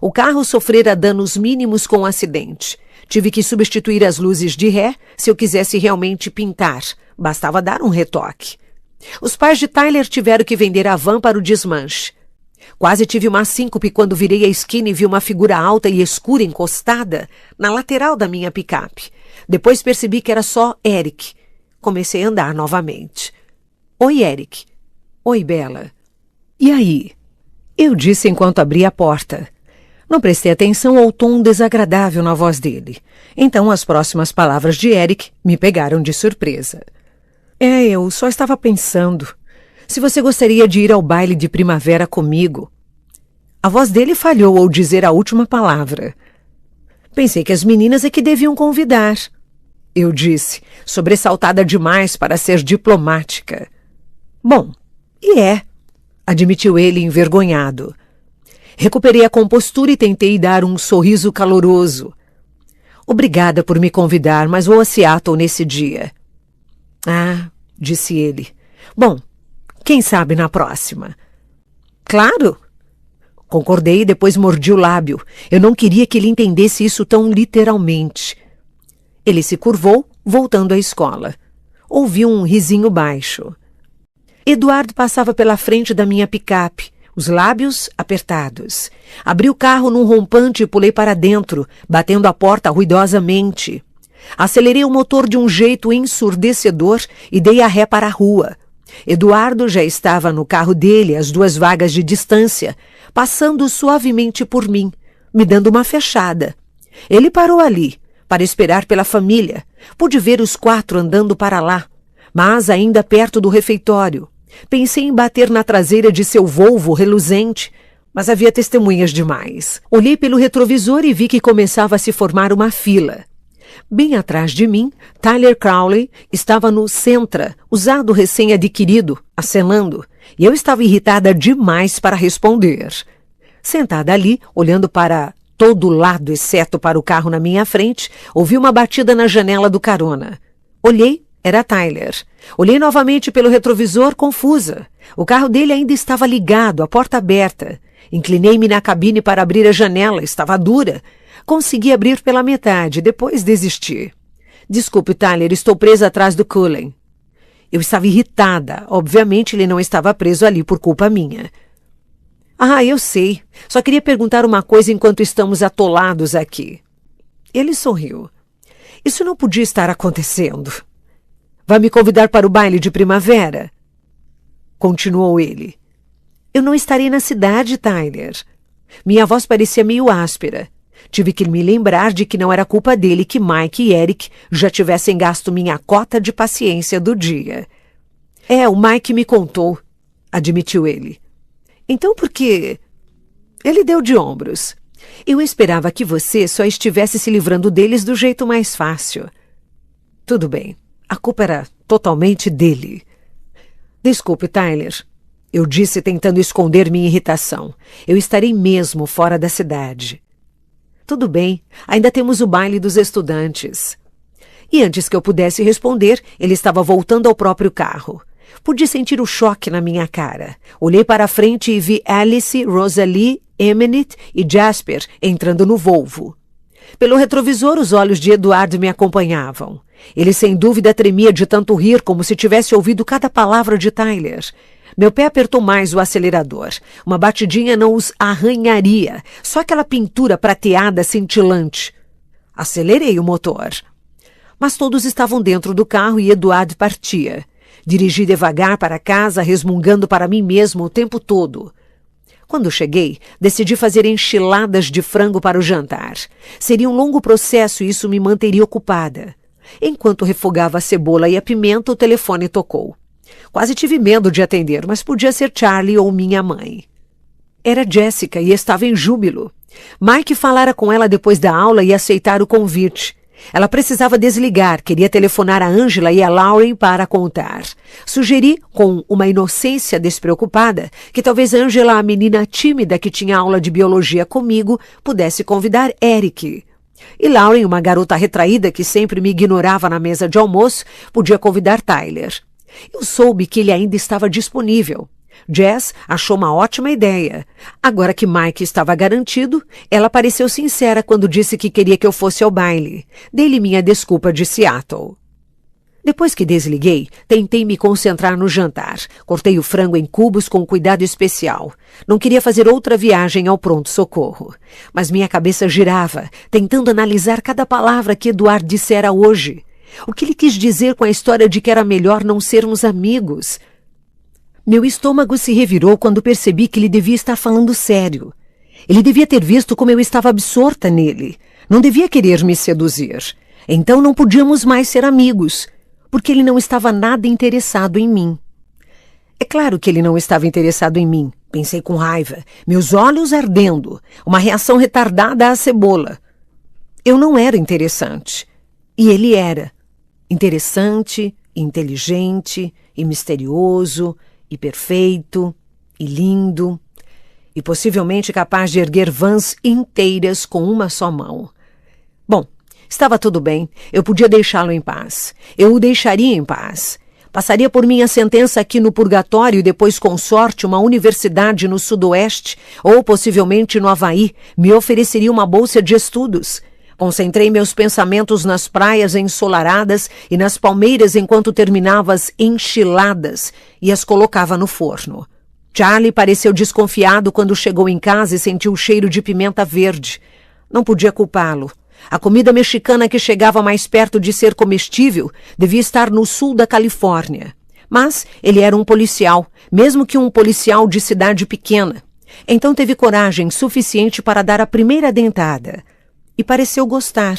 O carro sofrera danos mínimos com o acidente. Tive que substituir as luzes de ré se eu quisesse realmente pintar. Bastava dar um retoque. Os pais de Tyler tiveram que vender a van para o desmanche. Quase tive uma síncope quando virei a esquina e vi uma figura alta e escura encostada na lateral da minha picape. Depois percebi que era só Eric. Comecei a andar novamente. Oi, Eric. Oi, Bela. E aí? Eu disse enquanto abria a porta. Não prestei atenção ao tom desagradável na voz dele. Então as próximas palavras de Eric me pegaram de surpresa. Eu só estava pensando. Se você gostaria de ir ao baile de primavera comigo. A voz dele falhou ao dizer a última palavra. Pensei que as meninas é que deviam convidar. eu disse, sobressaltada demais para ser diplomática. Bom, e é, admitiu ele envergonhado. Recuperei a compostura e tentei dar um sorriso caloroso. Obrigada por me convidar, mas vou a Seattle nesse dia. Ah, disse ele. Bom, quem sabe na próxima? Claro! Concordei e depois mordi o lábio. Eu não queria que ele entendesse isso tão literalmente. Ele se curvou, voltando à escola. Ouvi um risinho baixo. Eduardo passava pela frente da minha picape, os lábios apertados. Abri o carro num rompante e pulei para dentro, batendo a porta ruidosamente. Acelerei o motor de um jeito ensurdecedor e dei a ré para a rua. Eduardo já estava no carro dele, às 2 vagas de distância, passando suavemente por mim, me dando uma fechada. Ele parou ali, para esperar pela família. Pude ver os 4 andando para lá, mas ainda perto do refeitório. Pensei em bater na traseira de seu Volvo reluzente, mas havia testemunhas demais. Olhei pelo retrovisor e vi que começava a se formar uma fila. Bem atrás de mim, Tyler Crowley estava no Sentra, usado recém-adquirido, acenando, e eu estava irritada demais para responder. Sentada ali, olhando para todo lado, exceto para o carro na minha frente, ouvi uma batida na janela do carona. Olhei, era Tyler. Olhei novamente pelo retrovisor, confusa. O carro dele ainda estava ligado, a porta aberta. Inclinei-me na cabine para abrir a janela, estava dura. Consegui abrir pela metade, depois desisti. Desculpe, Tyler, estou presa atrás do Cullen. Eu estava irritada. Obviamente ele não estava preso ali por culpa minha. Ah, eu sei. Só queria perguntar uma coisa enquanto estamos atolados aqui. Ele sorriu. Isso não podia estar acontecendo. Vai me convidar para o baile de primavera? Continuou ele. Eu não estarei na cidade, Tyler. Minha voz parecia meio áspera. Tive que me lembrar de que não era culpa dele que Mike e Eric já tivessem gasto minha cota de paciência do dia. O Mike me contou, admitiu ele. Então por que... Ele deu de ombros. Eu esperava que você só estivesse se livrando deles do jeito mais fácil. Tudo bem, a culpa era totalmente dele. Desculpe, Tyler. Eu disse tentando esconder minha irritação. Eu estarei mesmo fora da cidade. Tudo bem, ainda temos o baile dos estudantes. E antes que eu pudesse responder, ele estava voltando ao próprio carro. Pude sentir o choque na minha cara. Olhei para a frente e vi Alice, Rosalie, Eminette e Jasper entrando no Volvo. Pelo retrovisor, os olhos de Eduardo me acompanhavam. Ele sem dúvida tremia de tanto rir, como se tivesse ouvido cada palavra de Tyler. Meu pé apertou mais o acelerador. Uma batidinha não os arranharia, só aquela pintura prateada cintilante. Acelerei o motor. Mas todos estavam dentro do carro e Eduardo partia. Dirigi devagar para casa, resmungando para mim mesmo o tempo todo. Quando cheguei, decidi fazer enchiladas de frango para o jantar. Seria um longo processo e isso me manteria ocupada. Enquanto refogava a cebola e a pimenta, o telefone tocou. Quase tive medo de atender, mas podia ser Charlie ou minha mãe. Era Jessica e estava em júbilo. Mike falara com ela depois da aula e aceitara o convite. Ela precisava desligar, queria telefonar a Angela e a Lauren para contar. Sugeri, com uma inocência despreocupada, que talvez Angela, a menina tímida que tinha aula de biologia comigo, pudesse convidar Eric. E Lauren, uma garota retraída que sempre me ignorava na mesa de almoço, podia convidar Tyler. Eu soube que ele ainda estava disponível. Jess achou uma ótima ideia. Agora que Mike estava garantido, ela pareceu sincera quando disse que queria que eu fosse ao baile. Dei-lhe minha desculpa de Seattle. Depois que desliguei, tentei me concentrar no jantar. Cortei o frango em cubos com cuidado especial. Não queria fazer outra viagem ao pronto-socorro. Mas minha cabeça girava, tentando analisar cada palavra que Eduardo dissera hoje. O que ele quis dizer com a história de que era melhor não sermos amigos? Meu estômago se revirou quando percebi que ele devia estar falando sério. Ele devia ter visto como eu estava absorta nele. Não devia querer me seduzir. Então não podíamos mais ser amigos, porque ele não estava nada interessado em mim. É claro que ele não estava interessado em mim, pensei com raiva, meus olhos ardendo, uma reação retardada à cebola. Eu não era interessante. E ele era. Interessante, inteligente, e misterioso, e perfeito, e lindo, e possivelmente capaz de erguer vans inteiras com uma só mão. Bom, estava tudo bem, eu podia deixá-lo em paz. Eu o deixaria em paz. Passaria por minha sentença aqui no purgatório e depois, com sorte, uma universidade no sudoeste, ou possivelmente no Havaí, me ofereceria uma bolsa de estudos. Concentrei meus pensamentos nas praias ensolaradas e nas palmeiras enquanto terminava as enchiladas e as colocava no forno. Charlie pareceu desconfiado quando chegou em casa e sentiu o cheiro de pimenta verde. Não podia culpá-lo. A comida mexicana que chegava mais perto de ser comestível devia estar no sul da Califórnia. Mas ele era um policial, mesmo que um policial de cidade pequena. Então teve coragem suficiente para dar a primeira dentada. E pareceu gostar.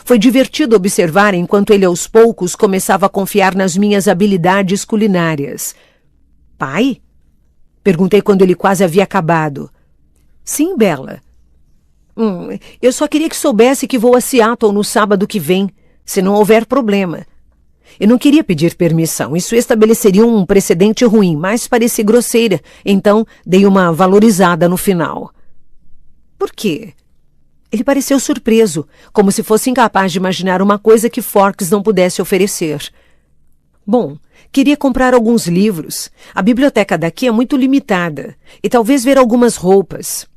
Foi divertido observar enquanto ele aos poucos começava a confiar nas minhas habilidades culinárias. Pai? Perguntei quando ele quase havia acabado. Sim, Bella. Eu só queria que soubesse que vou a Seattle no sábado que vem, se não houver problema. Eu não queria pedir permissão, isso estabeleceria um precedente ruim, mas pareci grosseira, então dei uma valorizada no final. Por quê? Ele pareceu surpreso, como se fosse incapaz de imaginar uma coisa que Forks não pudesse oferecer. Bom, queria comprar alguns livros. A biblioteca daqui é muito limitada, e talvez ver algumas roupas.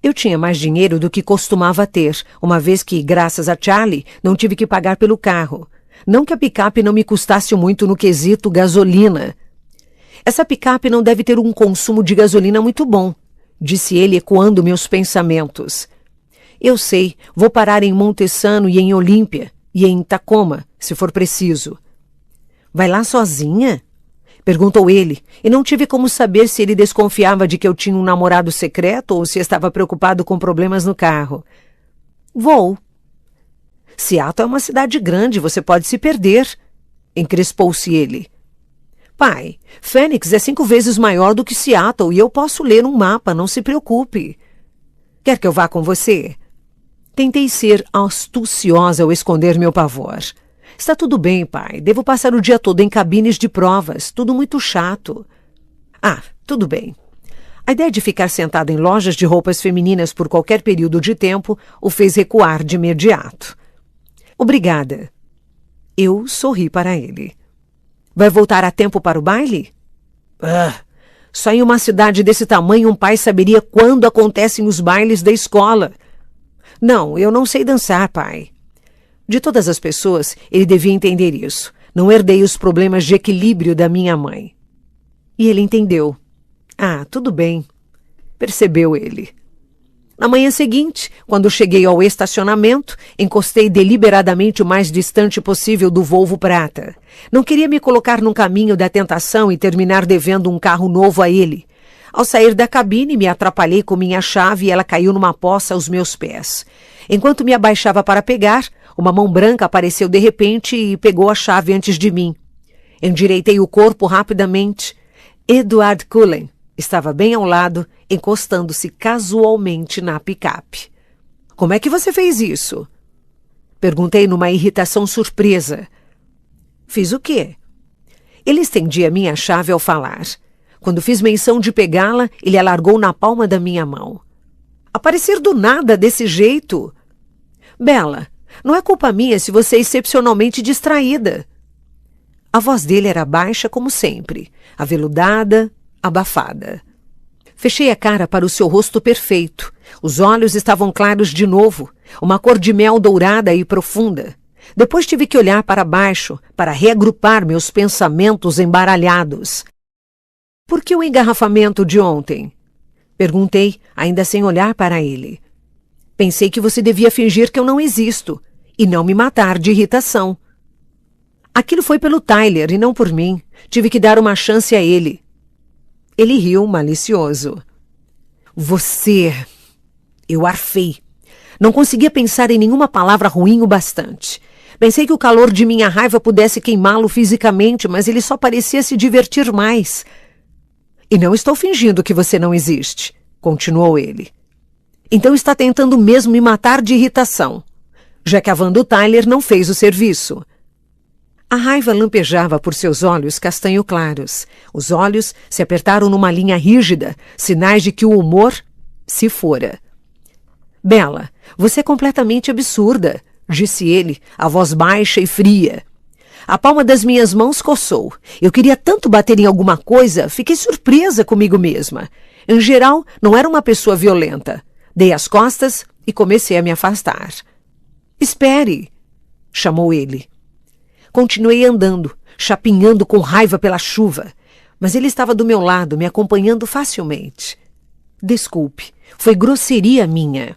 Eu tinha mais dinheiro do que costumava ter, uma vez que, graças a Charlie, não tive que pagar pelo carro. Não que a picape não me custasse muito no quesito gasolina. Essa picape não deve ter um consumo de gasolina muito bom, disse ele ecoando meus pensamentos. Eu sei, vou parar em Montesano e em Olímpia, e em Tacoma, se for preciso. Vai lá sozinha? Perguntou ele, e não tive como saber se ele desconfiava de que eu tinha um namorado secreto ou se estava preocupado com problemas no carro. Vou. Seattle é uma cidade grande, você pode se perder. Encrespou-se ele. Pai, Phoenix é 5 vezes maior do que Seattle e eu posso ler um mapa, não se preocupe. Quer que eu vá com você? Tentei ser astuciosa ao esconder meu pavor. Está tudo bem, pai. Devo passar o dia todo em cabines de provas. Tudo muito chato. Ah, tudo bem. A ideia de ficar sentado em lojas de roupas femininas por qualquer período de tempo o fez recuar de imediato. Obrigada. Eu sorri para ele. Vai voltar a tempo para o baile? Só em uma cidade desse tamanho um pai saberia quando acontecem os bailes da escola. Não, eu não sei dançar, pai. De todas as pessoas, ele devia entender isso. Não herdei os problemas de equilíbrio da minha mãe. E ele entendeu. Ah, tudo bem. Percebeu ele. Na manhã seguinte, quando cheguei ao estacionamento, encostei deliberadamente o mais distante possível do Volvo prata. Não queria me colocar num caminho da tentação e terminar devendo um carro novo a ele. Ao sair da cabine, me atrapalhei com minha chave e ela caiu numa poça aos meus pés. Enquanto me abaixava para pegar, uma mão branca apareceu de repente e pegou a chave antes de mim. Endireitei o corpo rapidamente. Edward Cullen estava bem ao lado, encostando-se casualmente na picape. — Como é que você fez isso? Perguntei numa irritação surpresa. — Fiz o quê? Ele estendia minha chave ao falar. Quando fiz menção de pegá-la, ele a largou na palma da minha mão. — Aparecer do nada desse jeito? — Bella, não é culpa minha se você é excepcionalmente distraída. A voz dele era baixa como sempre, aveludada, abafada. Fechei a cara para o seu rosto perfeito. Os olhos estavam claros de novo, uma cor de mel dourada e profunda. Depois tive que olhar para baixo, para reagrupar meus pensamentos embaralhados. — Por que o engarrafamento de ontem? Perguntei, ainda sem olhar para ele. — Pensei que você devia fingir que eu não existo e não me matar de irritação. Aquilo foi pelo Tyler e não por mim. Tive que dar uma chance a ele. Ele riu malicioso. Você... Eu arfei. Não conseguia pensar em nenhuma palavra ruim o bastante. Pensei que o calor de minha raiva pudesse queimá-lo fisicamente, mas ele só parecia se divertir mais. E não estou fingindo que você não existe, continuou ele. Então está tentando mesmo me matar de irritação, já que a van do Tyler não fez o serviço. A raiva lampejava por seus olhos castanho claros. Os olhos se apertaram numa linha rígida, sinais de que o humor se fora. Bela, você é completamente absurda, disse ele, a voz baixa e fria. A palma das minhas mãos coçou. Eu queria tanto bater em alguma coisa, fiquei surpresa comigo mesma. Em geral, não era uma pessoa violenta. Dei as costas e comecei a me afastar. Espere, chamou ele. Continuei andando, chapinhando com raiva pela chuva, mas ele estava do meu lado, me acompanhando facilmente. Desculpe, foi grosseria minha,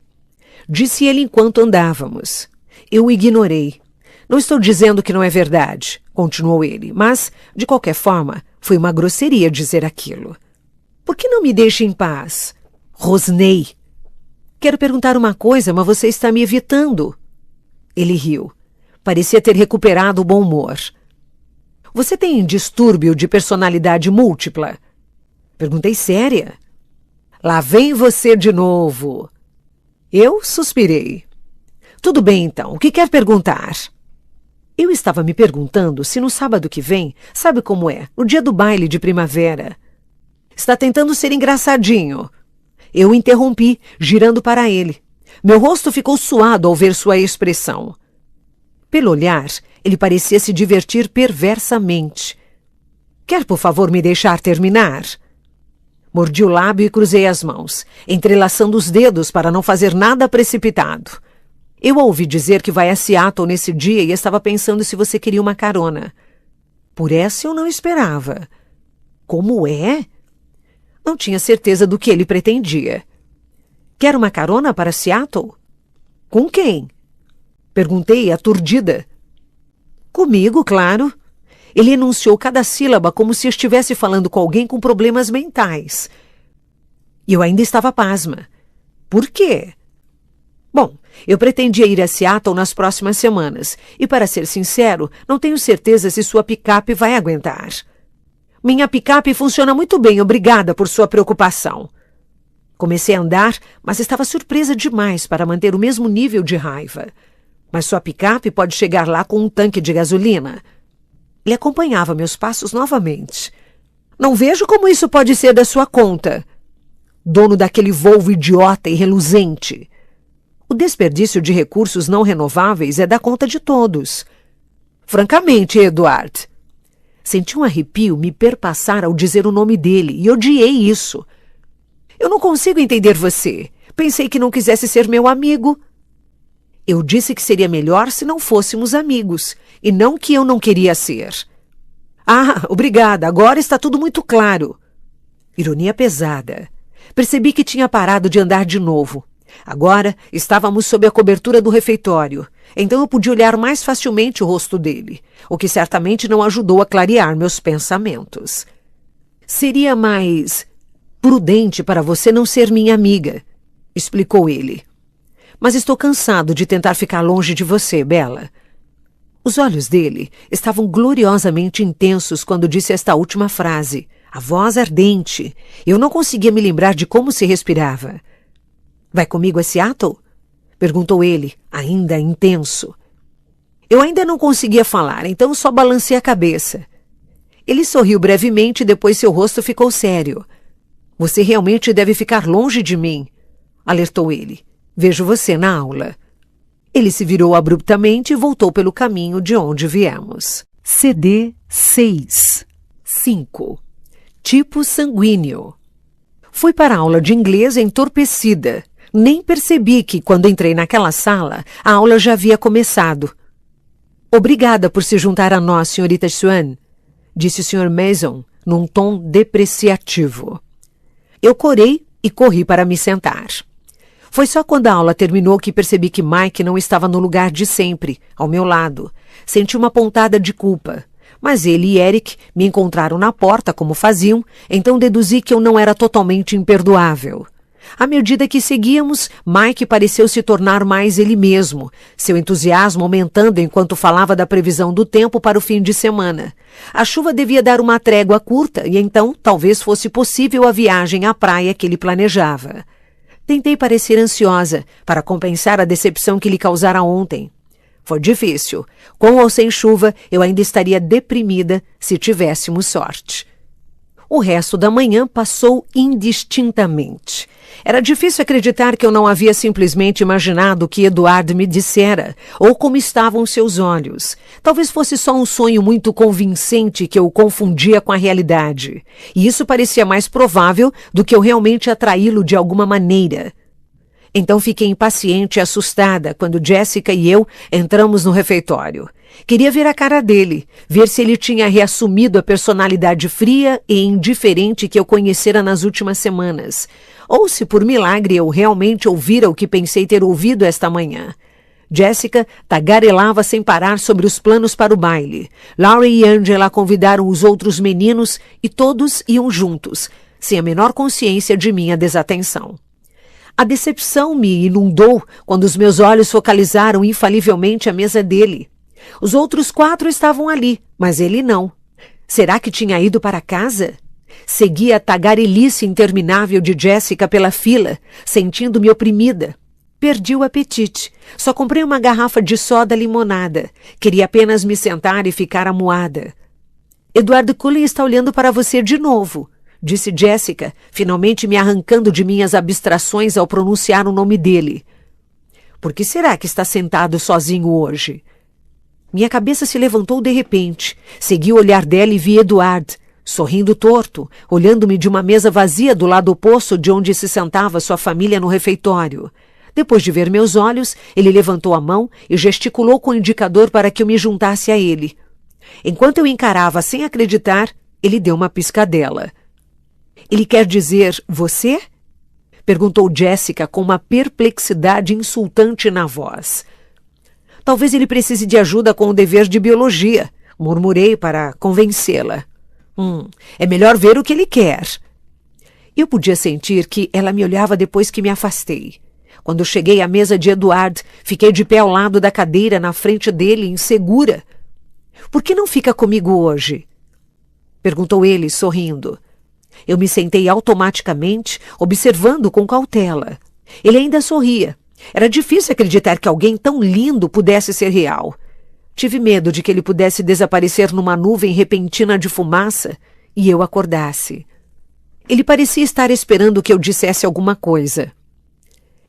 disse ele enquanto andávamos. Eu o ignorei. Não estou dizendo que não é verdade, continuou ele, mas, de qualquer forma, foi uma grosseria dizer aquilo. Por que não me deixa em paz? Rosnei. Quero perguntar uma coisa, mas você está me evitando. Ele riu. Parecia ter recuperado o bom humor. Você tem distúrbio de personalidade múltipla? Perguntei séria. Lá vem você de novo. Eu suspirei. Tudo bem, então. O que quer perguntar? Eu estava me perguntando se no sábado que vem, sabe como é, no dia do baile de primavera. Está tentando ser engraçadinho. Eu o interrompi, girando para ele. Meu rosto ficou suado ao ver sua expressão. Pelo olhar, ele parecia se divertir perversamente. Quer, por favor, me deixar terminar? Mordi o lábio e cruzei as mãos, entrelaçando os dedos para não fazer nada precipitado. Eu a ouvi dizer que vai a Seattle nesse dia e estava pensando se você queria uma carona. Por essa eu não esperava. Como é? Não tinha certeza do que ele pretendia. Quer uma carona para Seattle? Com quem? Perguntei, aturdida. Comigo, claro. Ele enunciou cada sílaba como se estivesse falando com alguém com problemas mentais. E eu ainda estava pasma. Por quê? Bom, eu pretendia ir a Seattle nas próximas semanas e, para ser sincero, não tenho certeza se sua picape vai aguentar. Minha picape funciona muito bem, obrigada por sua preocupação. Comecei a andar, mas estava surpresa demais para manter o mesmo nível de raiva. Mas sua picape pode chegar lá com um tanque de gasolina. Ele acompanhava meus passos novamente. Não vejo como isso pode ser da sua conta. Dono daquele Volvo idiota e reluzente. O desperdício de recursos não renováveis é da conta de todos. Francamente, Edward. Senti um arrepio me perpassar ao dizer o nome dele e odiei isso. Eu não consigo entender você. Pensei que não quisesse ser meu amigo. Eu disse que seria melhor se não fôssemos amigos, e não que eu não queria ser. Ah, obrigada, agora está tudo muito claro. Ironia pesada. Percebi que tinha parado de andar de novo. Agora estávamos sob a cobertura do refeitório, então eu podia olhar mais facilmente o rosto dele, o que certamente não ajudou a clarear meus pensamentos. Seria mais prudente para você não ser minha amiga, explicou ele. Mas estou cansado de tentar ficar longe de você, Bela. Os olhos dele estavam gloriosamente intensos quando disse esta última frase, a voz ardente. Eu não conseguia me lembrar de como se respirava. Vai comigo a Seattle? Perguntou ele, ainda intenso. Eu ainda não conseguia falar, então só balancei a cabeça. Ele sorriu brevemente e depois seu rosto ficou sério. Você realmente deve ficar longe de mim, alertou ele. Vejo você na aula. Ele se virou abruptamente e voltou pelo caminho de onde viemos. CD 6. 5. Tipo sanguíneo. Fui para a aula de inglês entorpecida. Nem percebi que, quando entrei naquela sala, a aula já havia começado. Obrigada por se juntar a nós, senhorita Swan, disse o Sr. Mason, num tom depreciativo. Eu corei e corri para me sentar. Foi só quando a aula terminou que percebi que Mike não estava no lugar de sempre, ao meu lado. Senti uma pontada de culpa. Mas ele e Eric me encontraram na porta, como faziam, então deduzi que eu não era totalmente imperdoável. À medida que seguíamos, Mike pareceu se tornar mais ele mesmo, seu entusiasmo aumentando enquanto falava da previsão do tempo para o fim de semana. A chuva devia dar uma trégua curta e então talvez fosse possível a viagem à praia que ele planejava. Tentei parecer ansiosa, para compensar a decepção que lhe causara ontem. Foi difícil. Com ou sem chuva, eu ainda estaria deprimida se tivéssemos sorte. O resto da manhã passou indistintamente. Era difícil acreditar que eu não havia simplesmente imaginado o que Eduardo me dissera, ou como estavam seus olhos. Talvez fosse só um sonho muito convincente que eu confundia com a realidade. E isso parecia mais provável do que eu realmente atraí-lo de alguma maneira. Então fiquei impaciente e assustada quando Jessica e eu entramos no refeitório. Queria ver a cara dele, ver se ele tinha reassumido a personalidade fria e indiferente que eu conhecera nas últimas semanas, ou se por milagre eu realmente ouvira o que pensei ter ouvido esta manhã. Jessica tagarelava sem parar sobre os planos para o baile. Laurie e Angela convidaram os outros meninos e todos iam juntos, sem a menor consciência de minha desatenção. A decepção me inundou quando os meus olhos focalizaram infalivelmente a mesa dele. Os outros 4 estavam ali, mas ele não. Será que tinha ido para casa? Seguia a tagarelice interminável de Jessica pela fila, sentindo-me oprimida. Perdi o apetite. Só comprei uma garrafa de soda limonada. Queria apenas me sentar e ficar amuada. Eduardo Cullen está olhando para você de novo, disse Jessica, finalmente me arrancando de minhas abstrações ao pronunciar o nome dele. Por que será que está sentado sozinho hoje? Minha cabeça se levantou de repente. Segui o olhar dela e vi Eduardo, sorrindo torto, olhando-me de uma mesa vazia do lado oposto de onde se sentava sua família no refeitório. Depois de ver meus olhos, ele levantou a mão e gesticulou com o indicador para que eu me juntasse a ele. Enquanto eu encarava sem acreditar, ele deu uma piscadela. Ele quer dizer você? Perguntou Jessica com uma perplexidade insultante na voz. Talvez ele precise de ajuda com o dever de biologia, murmurei para convencê-la. É melhor ver o que ele quer. Eu podia sentir que ela me olhava depois que me afastei. Quando cheguei à mesa de Eduardo, fiquei de pé ao lado da cadeira, na frente dele, insegura. Por que não fica comigo hoje? Perguntou ele, sorrindo. Eu me sentei automaticamente, observando com cautela. Ele ainda sorria. Era difícil acreditar que alguém tão lindo pudesse ser real. Tive medo de que ele pudesse desaparecer numa nuvem repentina de fumaça e eu acordasse. Ele parecia estar esperando que eu dissesse alguma coisa.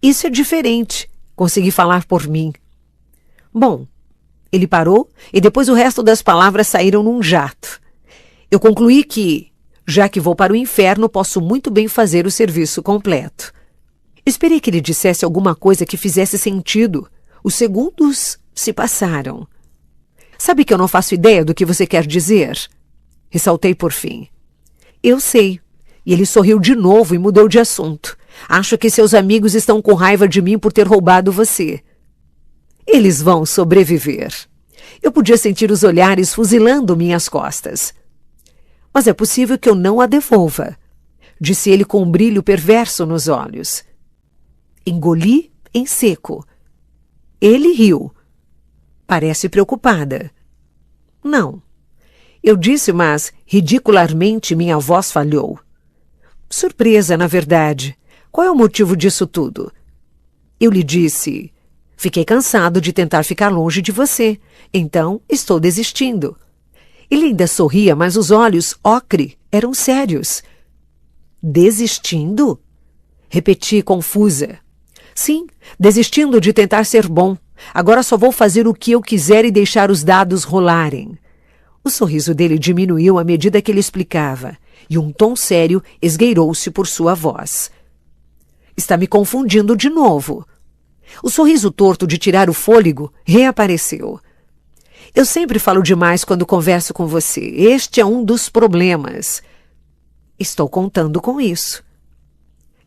Isso é diferente, consegui falar por mim. Bom, ele parou e depois o resto das palavras saíram num jato. Eu concluí que, já que vou para o inferno, posso muito bem fazer o serviço completo. Esperei que ele dissesse alguma coisa que fizesse sentido. Os segundos se passaram. Sabe que eu não faço ideia do que você quer dizer? Ressaltei por fim. Eu sei. E ele sorriu de novo e mudou de assunto. Acho que seus amigos estão com raiva de mim por ter roubado você. Eles vão sobreviver. Eu podia sentir os olhares fuzilando minhas costas. Mas é possível que eu não a devolva, disse ele com um brilho perverso nos olhos. Engoli em seco. Ele riu. Parece preocupada. Não. Eu disse, mas ridicularmente minha voz falhou. Surpresa, na verdade. Qual é o motivo disso tudo? Eu lhe disse, fiquei cansado de tentar ficar longe de você, então estou desistindo. Ele ainda sorria, mas os olhos, ocre, eram sérios. Desistindo? Repeti, confusa. Sim, desistindo de tentar ser bom. Agora só vou fazer o que eu quiser e deixar os dados rolarem. O sorriso dele diminuiu à medida que ele explicava, e um tom sério esgueirou-se por sua voz. Está me confundindo de novo. O sorriso torto de tirar o fôlego reapareceu. Eu sempre falo demais quando converso com você. Este é um dos problemas. Estou contando com isso.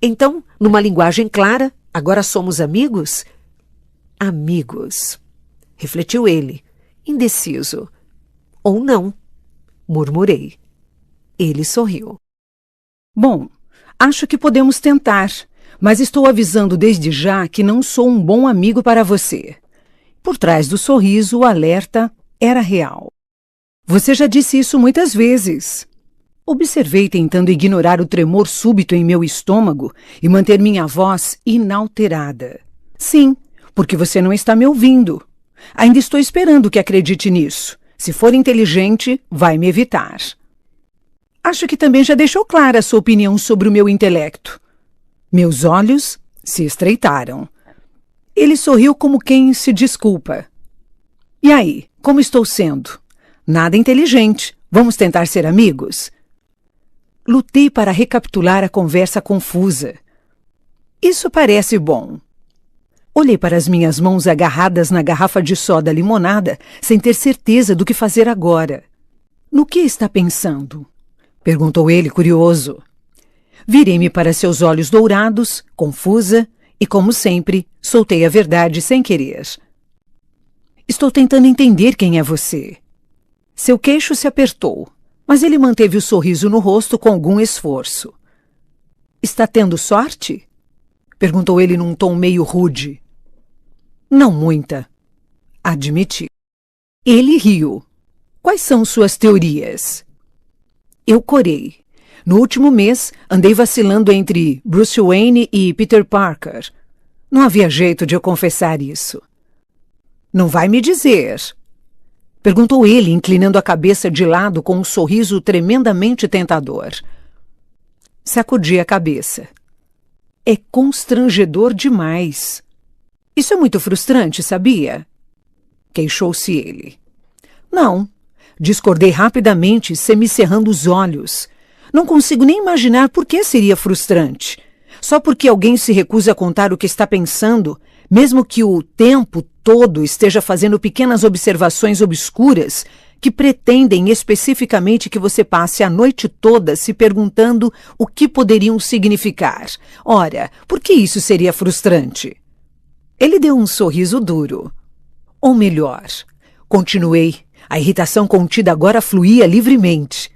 Então, numa linguagem clara, agora somos amigos? Amigos, refletiu ele, indeciso. Ou não, murmurei. Ele sorriu. Bom, acho que podemos tentar, mas estou avisando desde já que não sou um bom amigo para você. Por trás do sorriso, o alerta era real. Você já disse isso muitas vezes. Observei tentando ignorar o tremor súbito em meu estômago e manter minha voz inalterada. Sim, porque você não está me ouvindo. Ainda estou esperando que acredite nisso. Se for inteligente, vai me evitar. Acho que também já deixou clara a sua opinião sobre o meu intelecto. Meus olhos se estreitaram. Ele sorriu como quem se desculpa. E aí, como estou sendo? Nada inteligente. Vamos tentar ser amigos? Lutei para recapitular a conversa confusa. Isso parece bom. Olhei para as minhas mãos agarradas na garrafa de soda limonada, sem ter certeza do que fazer agora. No que está pensando? Perguntou ele, curioso. Virei-me para seus olhos dourados, confusa, e, como sempre, soltei a verdade sem querer. Estou tentando entender quem é você. Seu queixo se apertou, mas ele manteve o sorriso no rosto com algum esforço. Está tendo sorte? Perguntou ele num tom meio rude. Não muita, admiti. Ele riu. Quais são suas teorias? Eu corei. No último mês, andei vacilando entre Bruce Wayne e Peter Parker. Não havia jeito de eu confessar isso. Não vai me dizer? Perguntou ele, inclinando a cabeça de lado com um sorriso tremendamente tentador. Sacudi a cabeça. É constrangedor demais. Isso é muito frustrante, sabia? Queixou-se ele. Não. Discordei rapidamente, semicerrando os olhos. Não consigo nem imaginar por que seria frustrante. Só porque alguém se recusa a contar o que está pensando, mesmo que o tempo todo esteja fazendo pequenas observações obscuras que pretendem especificamente que você passe a noite toda se perguntando o que poderiam significar. Ora, por que isso seria frustrante? Ele deu um sorriso duro. Ou melhor, continuei, a irritação contida agora fluía livremente.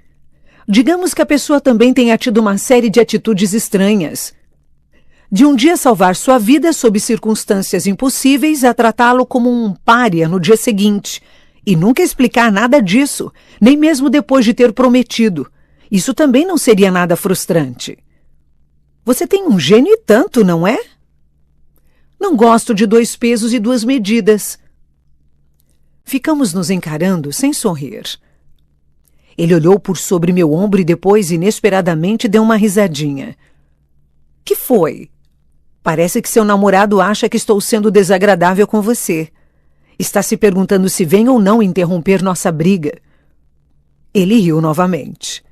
Digamos que a pessoa também tenha tido uma série de atitudes estranhas. De um dia salvar sua vida sob circunstâncias impossíveis a tratá-lo como um pária no dia seguinte, e nunca explicar nada disso, nem mesmo depois de ter prometido. Isso também não seria nada frustrante. Você tem um gênio e tanto, não é? Não gosto de 2 pesos e 2 medidas. Ficamos nos encarando sem sorrir. Ele olhou por sobre meu ombro e depois, inesperadamente, deu uma risadinha. Que foi? Parece que seu namorado acha que estou sendo desagradável com você. Está se perguntando se vem ou não interromper nossa briga. Ele riu novamente.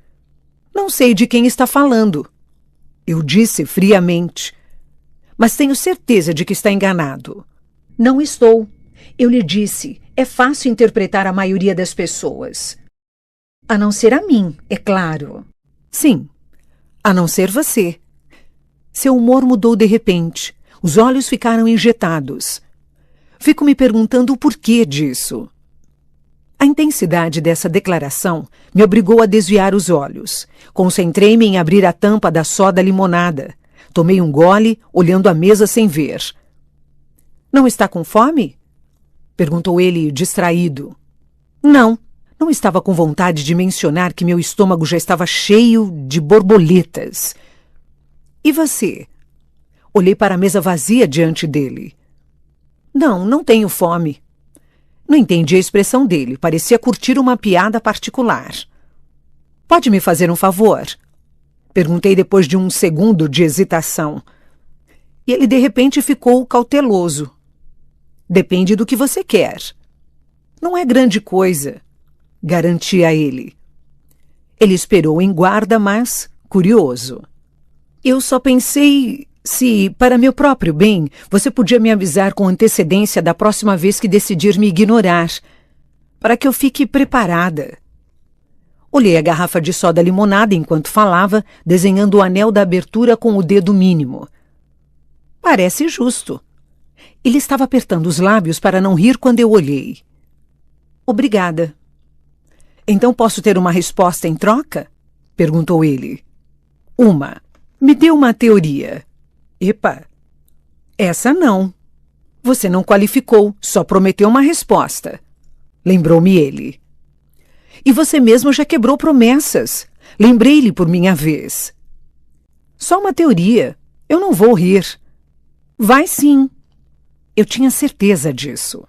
Não sei de quem está falando. Eu disse friamente. Mas tenho certeza de que está enganado. Não estou. Eu lhe disse, é fácil interpretar a maioria das pessoas. A não ser a mim, é claro. Sim, a não ser você. Seu humor mudou de repente. Os olhos ficaram injetados. Fico me perguntando o porquê disso. A intensidade dessa declaração me obrigou a desviar os olhos. Concentrei-me em abrir a tampa da soda limonada. Tomei um gole, olhando a mesa sem ver. Não está com fome? Perguntou ele, distraído. Não. Não estava com vontade de mencionar que meu estômago já estava cheio de borboletas. E você? Olhei para a mesa vazia diante dele. Não tenho fome. Não entendi a expressão dele. Parecia curtir uma piada particular. Pode me fazer um favor? Perguntei depois de um segundo de hesitação. E ele de repente ficou cauteloso. Depende do que você quer. Não é grande coisa, garanti a ele. Ele esperou em guarda, mas curioso. Eu só pensei se, para meu próprio bem, você podia me avisar com antecedência da próxima vez que decidir me ignorar, para que eu fique preparada. Olhei a garrafa de soda limonada enquanto falava, desenhando o anel da abertura com o dedo mínimo. Parece justo. Ele estava apertando os lábios para não rir quando eu olhei. Obrigada. Então posso ter uma resposta em troca? Perguntou ele. Uma. Me dê uma teoria. Epa. Essa não. Você não qualificou, só prometeu uma resposta. Lembrou-me ele. E você mesmo já quebrou promessas. Lembrei-lhe por minha vez. Só uma teoria. Eu não vou rir. Vai sim. Eu tinha certeza disso.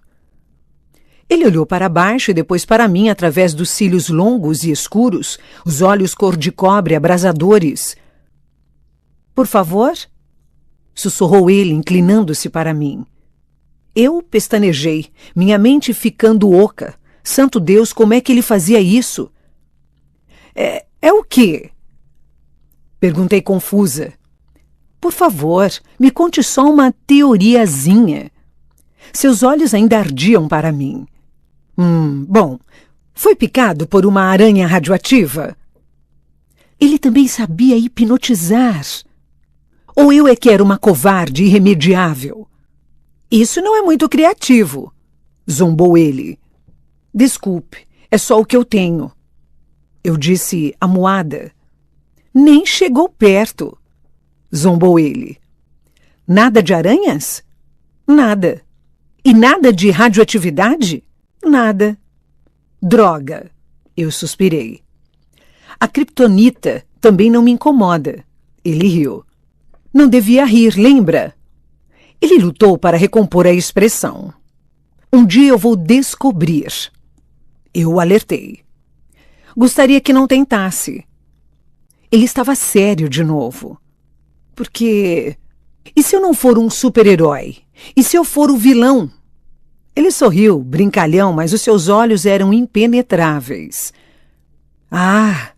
Ele olhou para baixo e depois para mim através dos cílios longos e escuros, os olhos cor de cobre abrasadores. Por favor? Sussurrou ele, inclinando-se para mim. Eu pestanejei, minha mente ficando oca. Santo Deus, como é que ele fazia isso? É o quê? Perguntei confusa. Por favor, me conte só uma teoriazinha. Seus olhos ainda ardiam para mim. Bom, foi picado por uma aranha radioativa? Ele também sabia hipnotizar. Ou eu é que era uma covarde irremediável? Isso não é muito criativo, zombou ele. Desculpe, é só o que eu tenho. Eu disse amuada. Nem chegou perto, zombou ele. Nada de aranhas? Nada. E nada de radioatividade? Nada. Droga, eu suspirei. A criptonita também não me incomoda. Ele riu. Não devia rir, lembra? Ele lutou para recompor a expressão. Um dia eu vou descobrir. Eu o alertei. Gostaria que não tentasse. Ele estava sério de novo. Porque... E se eu não for um super-herói? E se eu for o vilão? Ele sorriu, brincalhão, mas os seus olhos eram impenetráveis. Ah,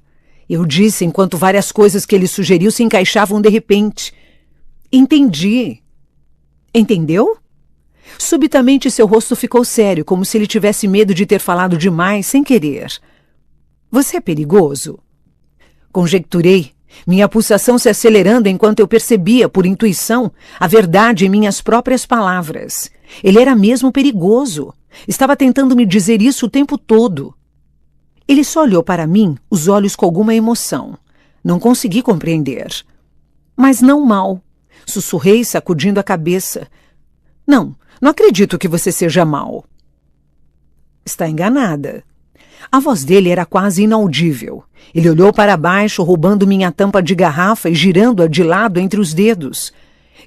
eu disse enquanto várias coisas que ele sugeriu se encaixavam de repente. Entendi. Entendeu? Subitamente seu rosto ficou sério, como se ele tivesse medo de ter falado demais sem querer. Você é perigoso? Conjecturei, minha pulsação se acelerando enquanto eu percebia, por intuição, a verdade em minhas próprias palavras. Ele era mesmo perigoso. Estava tentando me dizer isso o tempo todo. Ele só olhou para mim, os olhos com alguma emoção. Não consegui compreender. Mas não mal. Sussurrei, sacudindo a cabeça. Não acredito que você seja mau. Está enganada. A voz dele era quase inaudível. Ele olhou para baixo, roubando minha tampa de garrafa e girando-a de lado entre os dedos.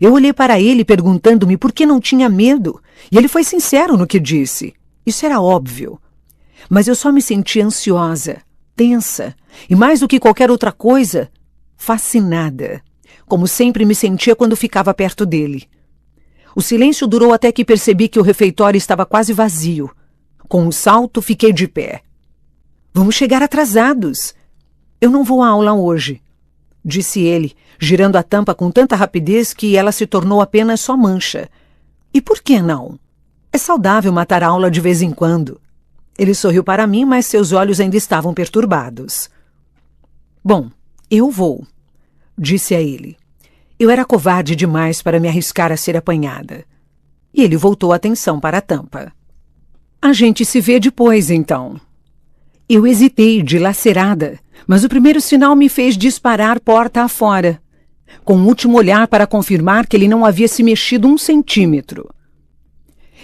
Eu olhei para ele, perguntando-me por que não tinha medo, e ele foi sincero no que disse. Isso era óbvio. Mas eu só me sentia ansiosa, tensa, e mais do que qualquer outra coisa, fascinada, como sempre me sentia quando ficava perto dele. O silêncio durou até que percebi que o refeitório estava quase vazio. Com um salto, fiquei de pé. Vamos chegar atrasados. Eu não vou à aula hoje, disse ele, girando a tampa com tanta rapidez que ela se tornou apenas só mancha. E por que não? É saudável matar a aula de vez em quando. Ele sorriu para mim, mas seus olhos ainda estavam perturbados. Bom, eu vou, disse a ele. Eu era covarde demais para me arriscar a ser apanhada. E ele voltou a atenção para a tampa. A gente se vê depois, então. Eu hesitei, dilacerada, mas o primeiro sinal me fez disparar porta afora, com um último olhar para confirmar que ele não havia se mexido 1 centímetro.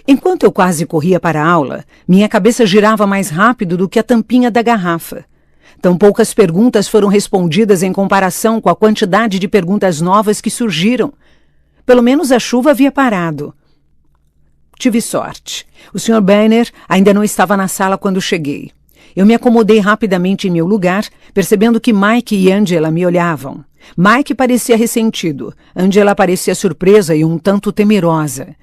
Enquanto eu quase corria para a aula, minha cabeça girava mais rápido do que a tampinha da garrafa. Tão poucas perguntas foram respondidas em comparação com a quantidade de perguntas novas que surgiram. Pelo menos a chuva havia parado. Tive sorte. O Sr. Banner ainda não estava na sala quando cheguei. Eu me acomodei rapidamente em meu lugar, percebendo que Mike e Angela me olhavam. Mike parecia ressentido, Angela parecia surpresa e um tanto temerosa.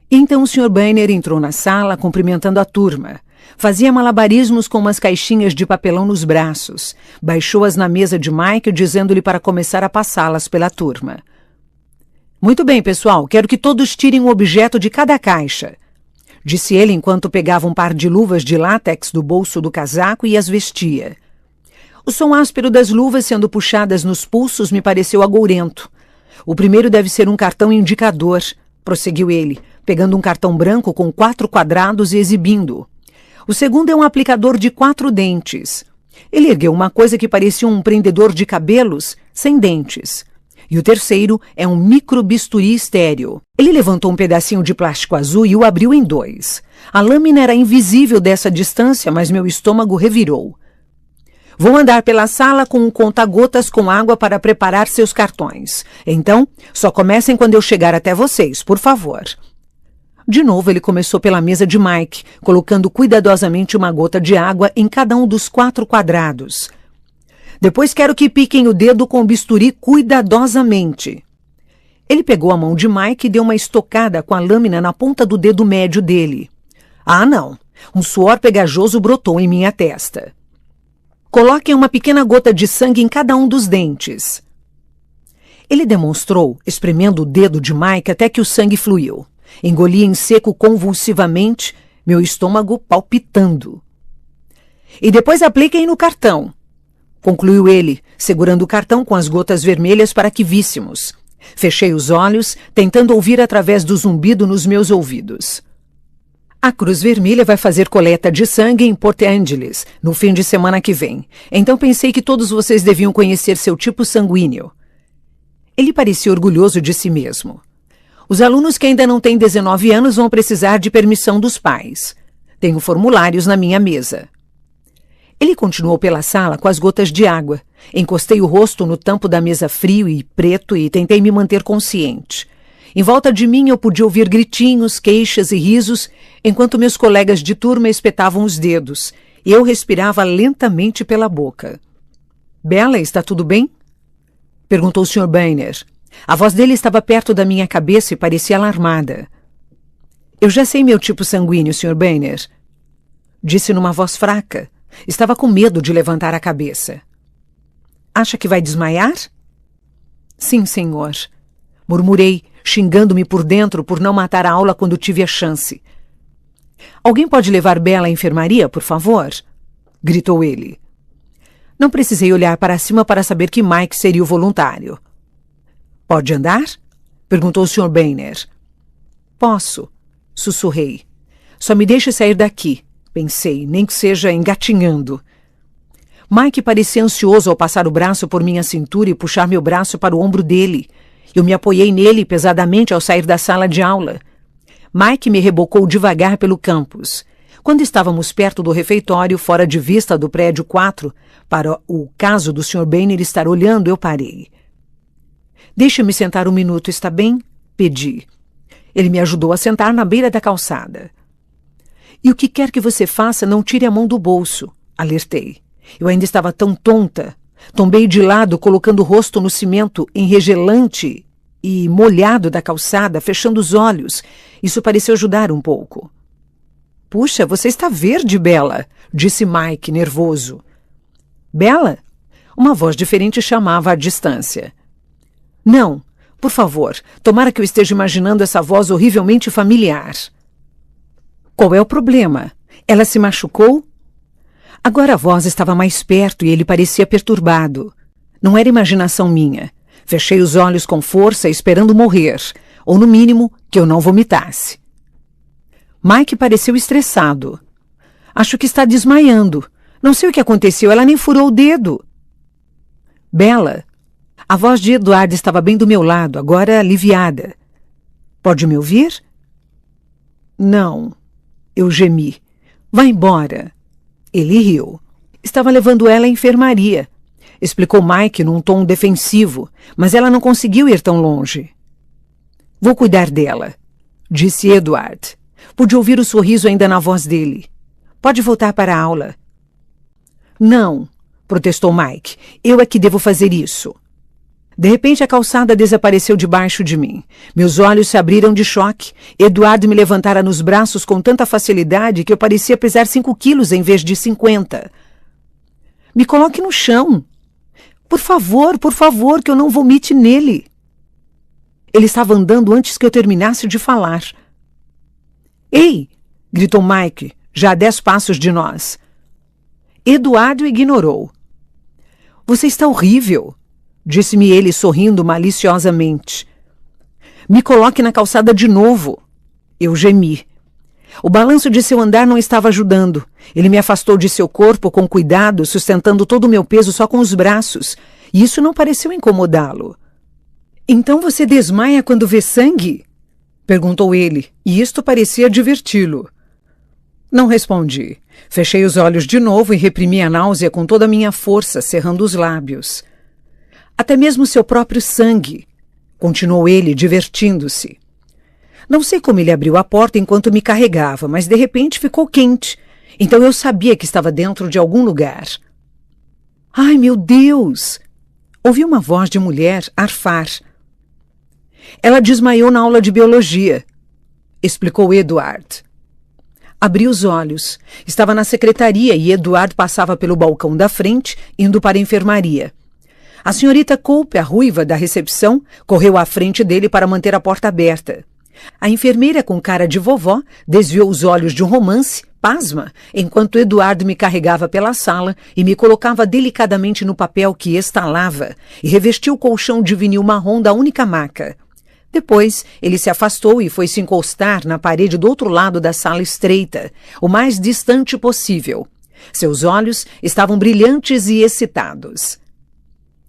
Então o Sr. Banner entrou na sala, cumprimentando a turma. Fazia malabarismos com umas caixinhas de papelão nos braços. Baixou-as na mesa de Mike, dizendo-lhe para começar a passá-las pela turma. Muito bem, pessoal, quero que todos tirem um objeto de cada caixa, disse ele enquanto pegava um par de luvas de látex do bolso do casaco e as vestia. O som áspero das luvas sendo puxadas nos pulsos me pareceu agourento. O primeiro deve ser um cartão indicador, prosseguiu ele, pegando um cartão branco com 4 quadrados e exibindo-o. O segundo é um aplicador de 4 dentes. Ele ergueu uma coisa que parecia um prendedor de cabelos, sem dentes. E o terceiro é um microbisturi estéreo. Ele levantou um pedacinho de plástico azul e o abriu em 2. A lâmina era invisível dessa distância, mas meu estômago revirou. Vou andar pela sala com um conta-gotas com água para preparar seus cartões. Então, só comecem quando eu chegar até vocês, por favor. De novo, ele começou pela mesa de Mike, colocando cuidadosamente uma gota de água em cada um dos 4 quadrados. Depois quero que piquem o dedo com o bisturi cuidadosamente. Ele pegou a mão de Mike e deu uma estocada com a lâmina na ponta do dedo médio dele. Ah, não! Um suor pegajoso brotou em minha testa. Coloquem uma pequena gota de sangue em cada um dos dentes. Ele demonstrou, espremendo o dedo de Mike até que o sangue fluiu. Engoli em seco convulsivamente, meu estômago palpitando. E depois apliquem no cartão, concluiu ele, segurando o cartão com as gotas vermelhas para que víssemos. Fechei os olhos, tentando ouvir através do zumbido nos meus ouvidos. A Cruz Vermelha vai fazer coleta de sangue em Port Angeles, no fim de semana que vem. Então pensei que todos vocês deviam conhecer seu tipo sanguíneo. Ele parecia orgulhoso de si mesmo. Os alunos que ainda não têm 19 anos vão precisar de permissão dos pais. Tenho formulários na minha mesa. Ele continuou pela sala com as gotas de água. Encostei o rosto no tampo da mesa frio e preto e tentei me manter consciente. Em volta de mim eu podia ouvir gritinhos, queixas e risos, enquanto meus colegas de turma espetavam os dedos, e eu respirava lentamente pela boca. Bella, está tudo bem? Perguntou o Sr. Banner. A voz dele estava perto da minha cabeça e parecia alarmada. Eu já sei meu tipo sanguíneo, Sr. Banner. Disse numa voz fraca. Estava com medo de levantar a cabeça. Acha que vai desmaiar? Sim, senhor. Murmurei, xingando-me por dentro por não matar a aula quando tive a chance. Alguém pode levar Bella à enfermaria, por favor? Gritou ele. Não precisei olhar para cima para saber que Mike seria o voluntário. Pode andar? Perguntou o Sr. Banner. Posso, sussurrei. Só me deixe sair daqui, pensei, nem que seja engatinhando. Mike parecia ansioso ao passar o braço por minha cintura e puxar meu braço para o ombro dele. Eu me apoiei nele pesadamente ao sair da sala de aula. Mike me rebocou devagar pelo campus. Quando estávamos perto do refeitório, fora de vista do prédio 4, para o caso do Sr. Banner estar olhando, eu parei. Deixe-me sentar um minuto, está bem? Pedi. Ele me ajudou a sentar na beira da calçada. E o que quer que você faça, não tire a mão do bolso, alertei. Eu ainda estava tão tonta. Tombei de lado, colocando o rosto no cimento enregelante e molhado da calçada, fechando os olhos. Isso pareceu ajudar um pouco. Puxa, você está verde, Bella, disse Mike, nervoso. Bella? Uma voz diferente chamava à distância. Não, por favor, tomara que eu esteja imaginando essa voz horrivelmente familiar. Qual é o problema? Ela se machucou? Agora a voz estava mais perto e ele parecia perturbado. Não era imaginação minha. Fechei os olhos com força, esperando morrer, ou no mínimo, que eu não vomitasse. Mike pareceu estressado. Acho que está desmaiando. Não sei o que aconteceu, ela nem furou o dedo. Bella, a voz de Eduardo estava bem do meu lado, agora aliviada. Pode me ouvir? Não. Eu gemi. Vá embora. Ele riu. Estava levando ela à enfermaria, explicou Mike num tom defensivo, mas ela não conseguiu ir tão longe. Vou cuidar dela, disse Edward. Pude ouvir o sorriso ainda na voz dele. Pode voltar para a aula. Não, protestou Mike. Eu é que devo fazer isso. De repente a calçada desapareceu debaixo de mim. Meus olhos se abriram de choque. Eduardo me levantara nos braços com tanta facilidade que eu parecia pesar 5 quilos em vez de 50. Me coloque no chão. Por favor, que eu não vomite nele. Ele estava andando antes que eu terminasse de falar. Ei! Gritou Mike, já a 10 passos de nós. Eduardo ignorou. Você está horrível, disse-me ele sorrindo maliciosamente. Me coloque na calçada de novo. Eu gemi. O balanço de seu andar não estava ajudando. Ele me afastou de seu corpo com cuidado, sustentando todo o meu peso só com os braços, e isso não pareceu incomodá-lo. Então você desmaia quando vê sangue? Perguntou ele, e isto parecia diverti-lo. Não respondi. Fechei os olhos de novo e reprimi a náusea com toda a minha força, cerrando os lábios. Até mesmo seu próprio sangue, continuou ele, divertindo-se. Não sei como ele abriu a porta enquanto me carregava, mas de repente ficou quente. Então eu sabia que estava dentro de algum lugar. Ai, meu Deus! Ouvi uma voz de mulher arfar. Ela desmaiou na aula de biologia, explicou Edward. Abri os olhos. Estava na secretaria e Edward passava pelo balcão da frente, indo para a enfermaria. A senhorita Cope, a ruiva da recepção, correu à frente dele para manter a porta aberta. A enfermeira, com cara de vovó, desviou os olhos de um romance, pasma, enquanto Eduardo me carregava pela sala e me colocava delicadamente no papel que estalava e revestiu o colchão de vinil marrom da única maca. Depois, ele se afastou e foi se encostar na parede do outro lado da sala estreita, o mais distante possível. Seus olhos estavam brilhantes e excitados.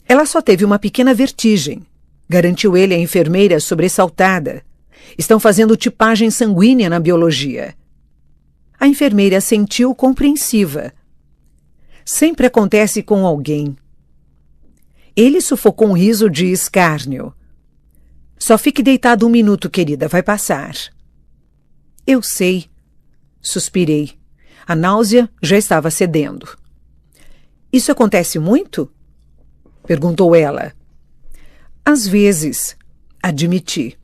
Ela só teve uma pequena vertigem, garantiu ele à enfermeira sobressaltada. Estão fazendo tipagem sanguínea na biologia. A enfermeira sentiu compreensiva. Sempre acontece com alguém. Ele sufocou um riso de escárnio. Só fique deitado 1 minuto, querida, vai passar. Eu sei, suspirei. A náusea já estava cedendo. Isso acontece muito? Perguntou ela. Às vezes, admiti.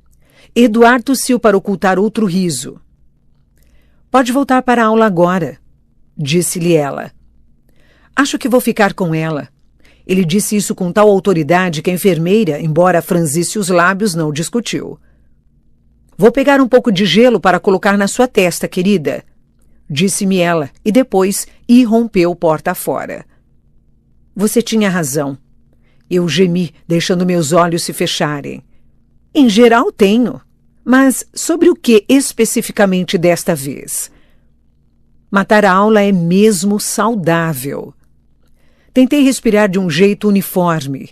Eduardo tossiu para ocultar outro riso. Pode voltar para a aula agora, disse-lhe ela. Acho que vou ficar com ela. Ele disse isso com tal autoridade que a enfermeira, embora franzisse os lábios, não discutiu. Vou pegar um pouco de gelo para colocar na sua testa, querida, disse-me ela, e depois irrompeu porta fora. Você tinha razão. Eu gemi, deixando meus olhos se fecharem. Em geral tenho, mas sobre o que especificamente desta vez? Matar a aula é mesmo saudável. Tentei respirar de um jeito uniforme.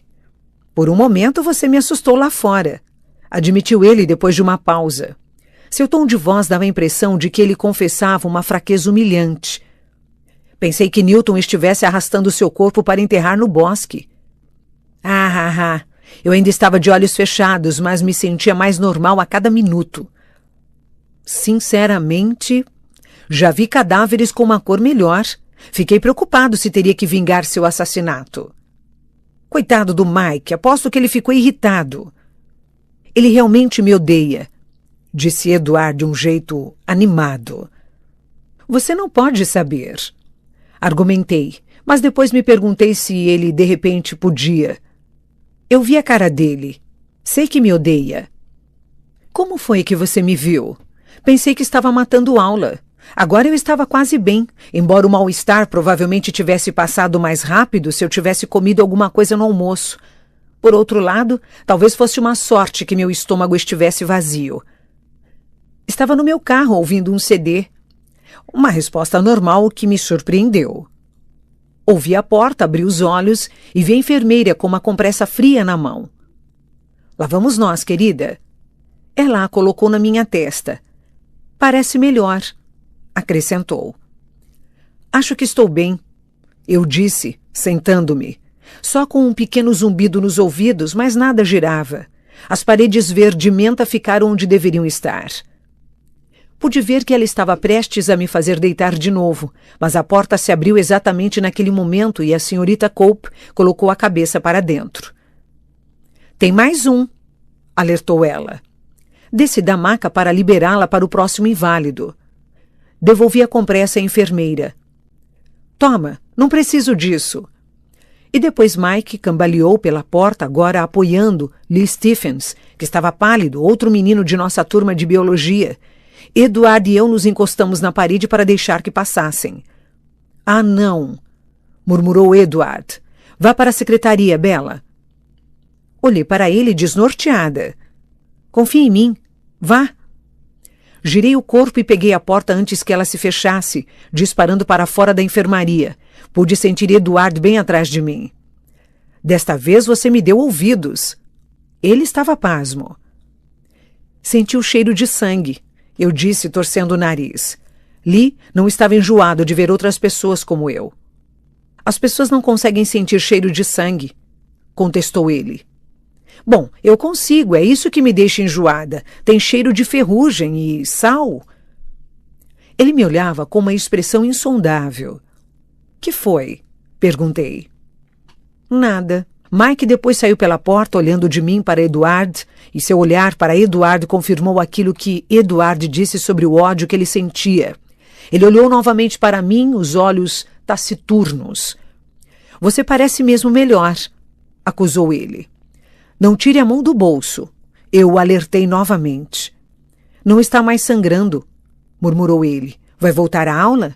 Por um momento você me assustou lá fora, admitiu ele depois de uma pausa. Seu tom de voz dava a impressão de que ele confessava uma fraqueza humilhante. Pensei que Newton estivesse arrastando seu corpo para enterrar no bosque. Eu ainda estava de olhos fechados, mas me sentia mais normal a cada minuto. Sinceramente, já vi cadáveres com uma cor melhor. Fiquei preocupado se teria que vingar seu assassinato. Coitado do Mike, aposto que ele ficou irritado. Ele realmente me odeia, disse Eduardo de um jeito animado. Você não pode saber, argumentei, mas depois me perguntei se ele de repente podia. Eu vi a cara dele. Sei que me odeia. Como foi que você me viu? Pensei que estava matando aula. Agora eu estava quase bem, embora o mal-estar provavelmente tivesse passado mais rápido se eu tivesse comido alguma coisa no almoço. Por outro lado, talvez fosse uma sorte que meu estômago estivesse vazio. Estava no meu carro ouvindo um CD. Uma resposta normal que me surpreendeu. Ouvi a porta, abri os olhos e vi a enfermeira com uma compressa fria na mão. Lá vamos nós, querida. Ela a colocou na minha testa. Parece melhor, acrescentou. Acho que estou bem, eu disse, sentando-me. Só com um pequeno zumbido nos ouvidos, mas nada girava. As paredes verde-menta ficaram onde deveriam estar. Pude ver que ela estava prestes a me fazer deitar de novo, mas a porta se abriu exatamente naquele momento e a senhorita Cope colocou a cabeça para dentro. Tem mais um, alertou ela. Desci da maca para liberá-la para o próximo inválido. Devolvi a compressa à enfermeira. Toma, não preciso disso. E depois Mike cambaleou pela porta, agora apoiando Lee Stephens, que estava pálido, outro menino de nossa turma de biologia. Eduardo e eu nos encostamos na parede para deixar que passassem. Ah, não, murmurou Edward. Vá para a secretaria, Bella. Olhei para ele desnorteada. Confie em mim. Vá. Girei o corpo e peguei a porta antes que ela se fechasse, disparando para fora da enfermaria. Pude sentir Eduardo bem atrás de mim. Desta vez você me deu ouvidos. Ele estava pasmo. Senti o cheiro de sangue. Eu disse, torcendo o nariz. Lee não estava enjoado de ver outras pessoas como eu. As pessoas não conseguem sentir cheiro de sangue, contestou ele. Bom, eu consigo, é isso que me deixa enjoada. Tem cheiro de ferrugem e sal. Ele me olhava com uma expressão insondável. Que foi? Perguntei. Nada. Mike depois saiu pela porta olhando de mim para Eduard, e seu olhar para Eduard confirmou aquilo que Eduard disse sobre o ódio que ele sentia. Ele olhou novamente para mim, os olhos taciturnos. Você parece mesmo melhor, acusou ele. Não tire a mão do bolso. Eu o alertei novamente. Não está mais sangrando, murmurou ele. Vai voltar à aula?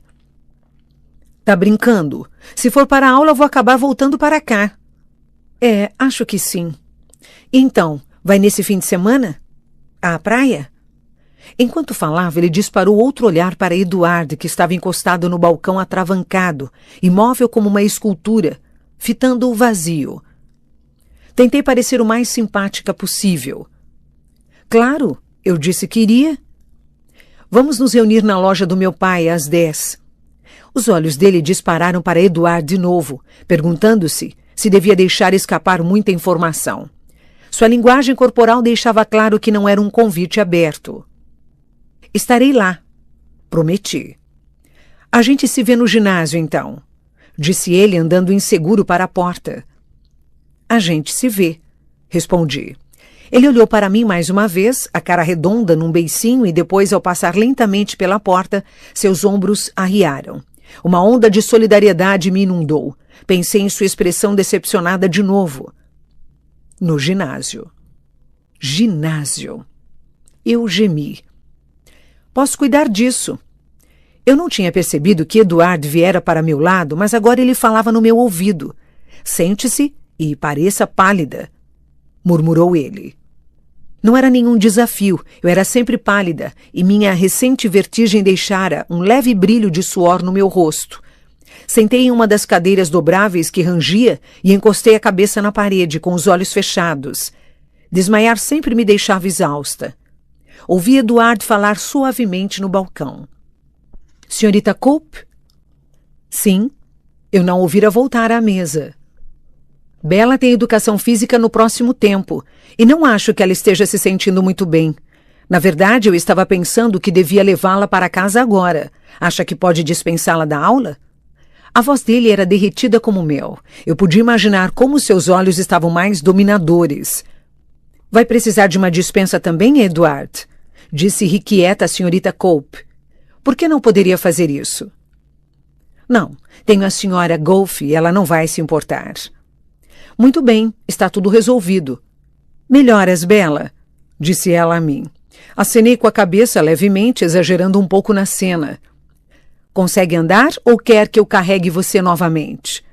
Tá brincando. Se for para a aula, vou acabar voltando para cá. É, acho que sim. Então, vai nesse fim de semana? À praia? Enquanto falava, ele disparou outro olhar para Eduard, que estava encostado no balcão atravancado, imóvel como uma escultura, fitando o vazio. Tentei parecer o mais simpática possível. Claro, eu disse que iria. Vamos nos reunir na loja do meu pai às 10. Os olhos dele dispararam para Eduard de novo, perguntando-se se devia deixar escapar muita informação. Sua linguagem corporal deixava claro que não era um convite aberto. Estarei lá, prometi. A gente se vê no ginásio, então, disse ele andando inseguro para a porta. A gente se vê, respondi. Ele olhou para mim mais uma vez, a cara redonda num beicinho, e depois, ao passar lentamente pela porta, seus ombros arriaram. Uma onda de solidariedade me inundou. Pensei em sua expressão decepcionada de novo. No ginásio. Ginásio. Eu gemi. Posso cuidar disso. Eu não tinha percebido que Eduard viera para meu lado, mas agora ele falava no meu ouvido. Sente-se e pareça pálida, murmurou ele. Não era nenhum desafio, eu era sempre pálida, e minha recente vertigem deixara um leve brilho de suor no meu rosto. Sentei em uma das cadeiras dobráveis que rangia e encostei a cabeça na parede, com os olhos fechados. Desmaiar sempre me deixava exausta. Ouvi Eduard falar suavemente no balcão. Senhorita Cope? Sim, eu não ouvira voltar à mesa. Bella tem educação física no próximo tempo, e não acho que ela esteja se sentindo muito bem. Na verdade, eu estava pensando que devia levá-la para casa agora. Acha que pode dispensá-la da aula? A voz dele era derretida como mel. Eu podia imaginar como seus olhos estavam mais dominadores. Vai precisar de uma dispensa também, Eduard? Disse irrequieta a senhorita Cope. Por que não poderia fazer isso? Não, tenho a senhora Golf e ela não vai se importar. Muito bem, está tudo resolvido. Melhoras, Bella, disse ela a mim. Acenei com a cabeça levemente, exagerando um pouco na cena. Consegue andar ou quer que eu carregue você novamente?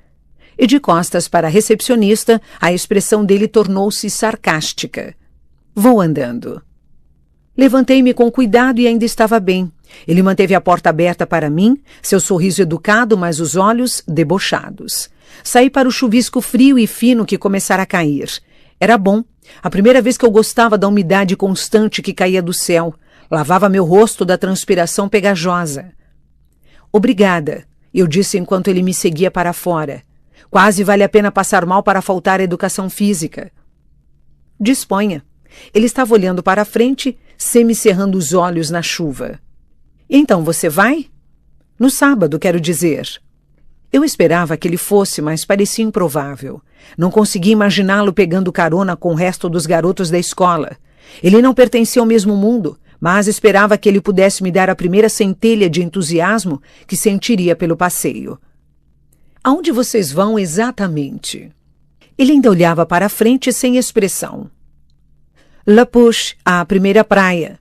E de costas para a recepcionista, a expressão dele tornou-se sarcástica. Vou andando. Levantei-me com cuidado e ainda estava bem. Ele manteve a porta aberta para mim, seu sorriso educado, mas os olhos debochados. Saí para o chuvisco frio e fino que começara a cair. Era bom. A primeira vez que eu gostava da umidade constante que caía do céu. Lavava meu rosto da transpiração pegajosa. Obrigada, eu disse enquanto ele me seguia para fora. Quase vale a pena passar mal para faltar à educação física. Disponha. Ele estava olhando para a frente, semicerrando os olhos na chuva. Então você vai? No sábado, quero dizer. Eu esperava que ele fosse, mas parecia improvável. Não conseguia imaginá-lo pegando carona com o resto dos garotos da escola. Ele não pertencia ao mesmo mundo, mas esperava que ele pudesse me dar a primeira centelha de entusiasmo que sentiria pelo passeio. Aonde vocês vão exatamente? Ele ainda olhava para a frente sem expressão. La Push, a primeira praia.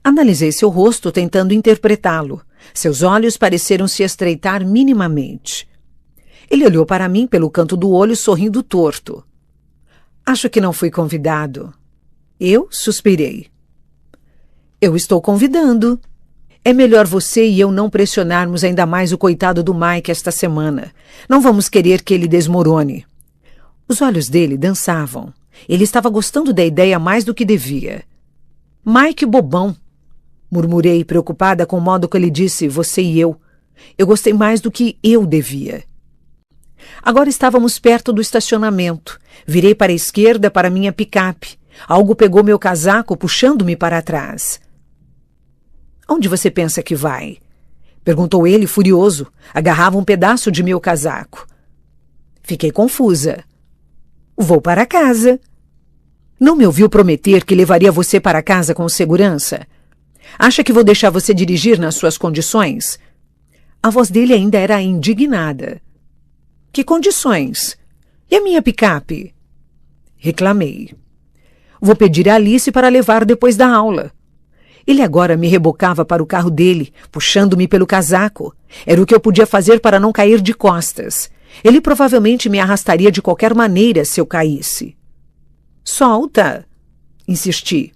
Analisei seu rosto tentando interpretá-lo. Seus olhos pareceram se estreitar minimamente. Ele olhou para mim pelo canto do olho, sorrindo torto. Acho que não fui convidado. Eu suspirei. Eu estou convidando. É melhor você e eu não pressionarmos ainda mais o coitado do Mike esta semana. Não vamos querer que ele desmorone. Os olhos dele dançavam. Ele estava gostando da ideia mais do que devia. Mike bobão, murmurei, preocupada com o modo que ele disse você e eu. Eu gostei mais do que eu devia. Agora estávamos perto do estacionamento. Virei para a esquerda para minha picape. Algo pegou meu casaco, puxando-me para trás. Onde você pensa que vai? Perguntou ele, furioso. Agarrava um pedaço de meu casaco. Fiquei confusa. Vou para casa. Não me ouviu prometer que levaria você para casa com segurança? Acha que vou deixar você dirigir nas suas condições? A voz dele ainda era indignada. Que condições? E a minha picape? Reclamei. Vou pedir a Alice para levar depois da aula. Ele agora me rebocava para o carro dele, puxando-me pelo casaco. Era o que eu podia fazer para não cair de costas. Ele provavelmente me arrastaria de qualquer maneira se eu caísse. Solta! Insisti.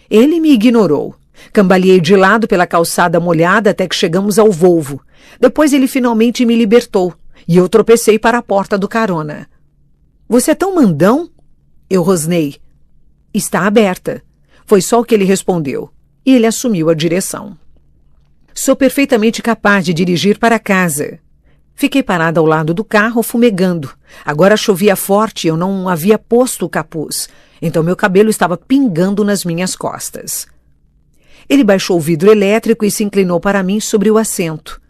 Ele me ignorou. Cambaleei de lado pela calçada molhada até que chegamos ao Volvo. Depois ele finalmente me libertou e eu tropecei para a porta do carona. Você é tão mandão? Eu rosnei. Está aberta. Foi só o que ele respondeu. E ele assumiu a direção. Sou perfeitamente capaz de dirigir para casa. Fiquei parada ao lado do carro, fumegando. Agora chovia forte e eu não havia posto o capuz. Então meu cabelo estava pingando nas minhas costas. Ele baixou o vidro elétrico e se inclinou para mim sobre o assento.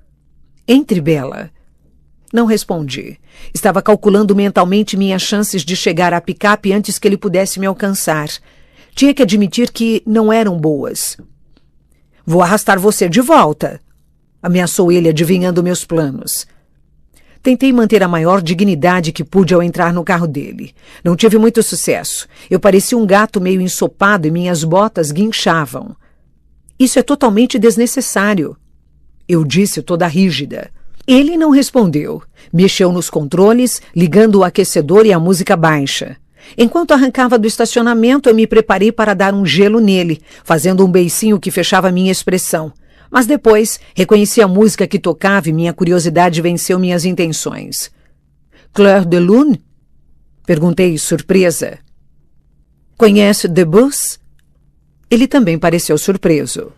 Entre, Bela. Não respondi. Estava calculando mentalmente minhas chances de chegar à picape antes que ele pudesse me alcançar. Tinha que admitir que não eram boas. Vou arrastar você de volta, ameaçou ele, adivinhando meus planos. Tentei manter a maior dignidade que pude ao entrar no carro dele. Não tive muito sucesso. Eu parecia um gato meio ensopado e minhas botas guinchavam. Isso é totalmente desnecessário, eu disse toda rígida. Ele não respondeu. Mexeu nos controles, ligando o aquecedor e a música baixa. Enquanto arrancava do estacionamento, eu me preparei para dar um gelo nele, fazendo um beicinho que fechava minha expressão. Mas depois, reconheci a música que tocava e minha curiosidade venceu minhas intenções. Clair de Lune? Perguntei, surpresa. Conhece Debussy? Ele também pareceu surpreso.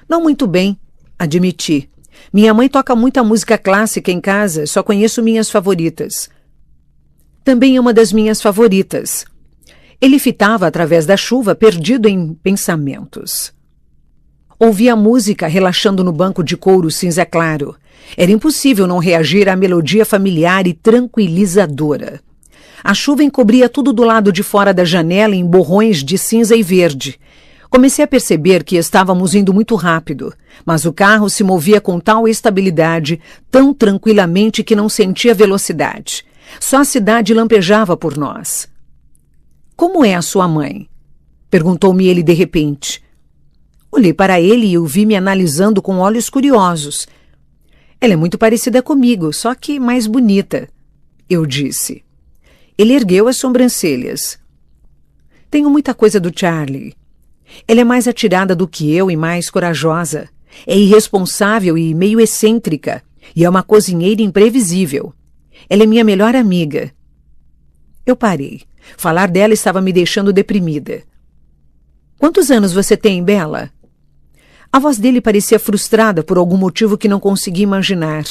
Não muito bem, admiti. Minha mãe toca muita música clássica em casa, só conheço minhas favoritas. Também é uma das minhas favoritas. Ele fitava através da chuva, perdido em pensamentos. Ouvi a música relaxando no banco de couro cinza claro. Era impossível não reagir à melodia familiar e tranquilizadora. A chuva encobria tudo do lado de fora da janela em borrões de cinza e verde. Comecei a perceber que estávamos indo muito rápido, mas o carro se movia com tal estabilidade, tão tranquilamente que não sentia velocidade. Só a cidade lampejava por nós. Como é a sua mãe? Perguntou-me ele de repente. Olhei para ele e o vi me analisando com olhos curiosos. Ela é muito parecida comigo, só que mais bonita, eu disse. Ele ergueu as sobrancelhas. Tenho muita coisa do Charlie. Ela é mais atirada do que eu e mais corajosa. É irresponsável e meio excêntrica. E é uma cozinheira imprevisível. Ela é minha melhor amiga. Eu parei. Falar dela estava me deixando deprimida. Quantos anos você tem, Bela? A voz dele parecia frustrada por algum motivo que não conseguia imaginar.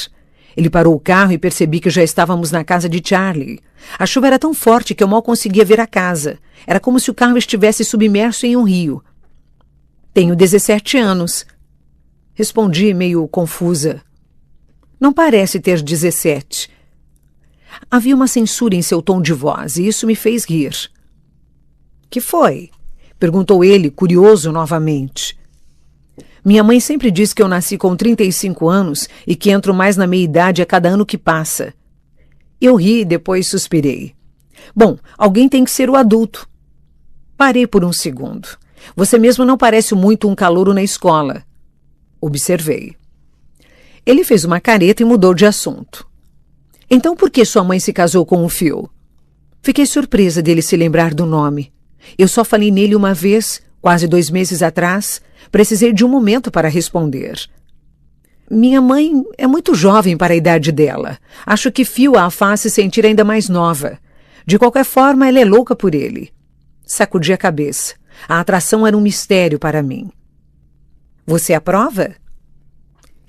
Ele parou o carro e percebi que já estávamos na casa de Charlie. A chuva era tão forte que eu mal conseguia ver a casa. Era como se o carro estivesse submerso em um rio. Tenho 17 anos. Respondi meio confusa. Não parece ter 17. Havia uma censura em seu tom de voz e isso me fez rir. Que foi? Perguntou ele, curioso novamente. Minha mãe sempre diz que eu nasci com 35 anos e que entro mais na meia-idade a cada ano que passa. Eu ri e depois suspirei. Bom, alguém tem que ser o adulto. Parei por um segundo. Você mesmo não parece muito um calouro na escola. Observei. Ele fez uma careta e mudou de assunto. Então por que sua mãe se casou com o Phil? Fiquei surpresa dele se lembrar do nome. Eu só falei nele uma vez, quase 2 meses atrás. Precisei de um momento para responder. Minha mãe é muito jovem para a idade dela. Acho que Phil a faz se sentir ainda mais nova. De qualquer forma, ela é louca por ele. Sacudi a cabeça. A atração era um mistério para mim. Você aprova?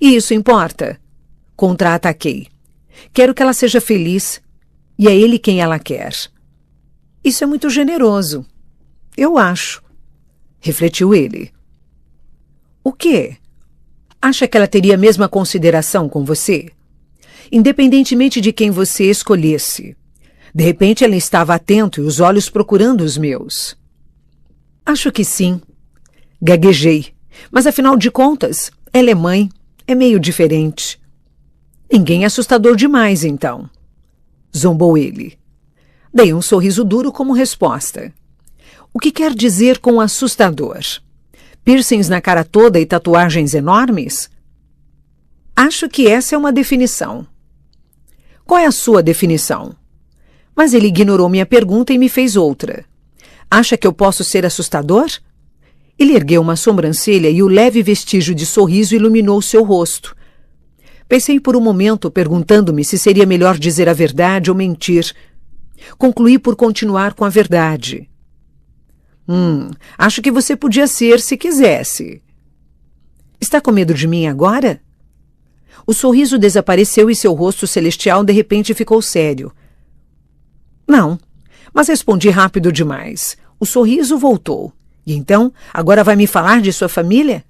Isso importa. Contra-ataquei. Quero que ela seja feliz e é ele quem ela quer. Isso é muito generoso. Eu acho. Refletiu ele. O quê? Acha que ela teria a mesma consideração com você? Independentemente de quem você escolhesse. De repente ela estava atento e os olhos procurando os meus. Acho que sim. Gaguejei. Mas afinal de contas, ela é mãe. É meio diferente. Ninguém é assustador demais, então. Zombou ele. Dei um sorriso duro como resposta. O que quer dizer com assustador? Piercings na cara toda e tatuagens enormes? Acho que essa é uma definição. Qual é a sua definição? Mas ele ignorou minha pergunta e me fez outra. Acha que eu posso ser assustador? Ele ergueu uma sobrancelha e o leve vestígio de sorriso iluminou seu rosto. Pensei por um momento, perguntando-me se seria melhor dizer a verdade ou mentir. Concluí por continuar com a verdade. Acho que você podia ser se quisesse. Está com medo de mim agora? O sorriso desapareceu e seu rosto celestial de repente ficou sério. Não, mas respondi rápido demais. O sorriso voltou. E então, agora vai me falar de sua família?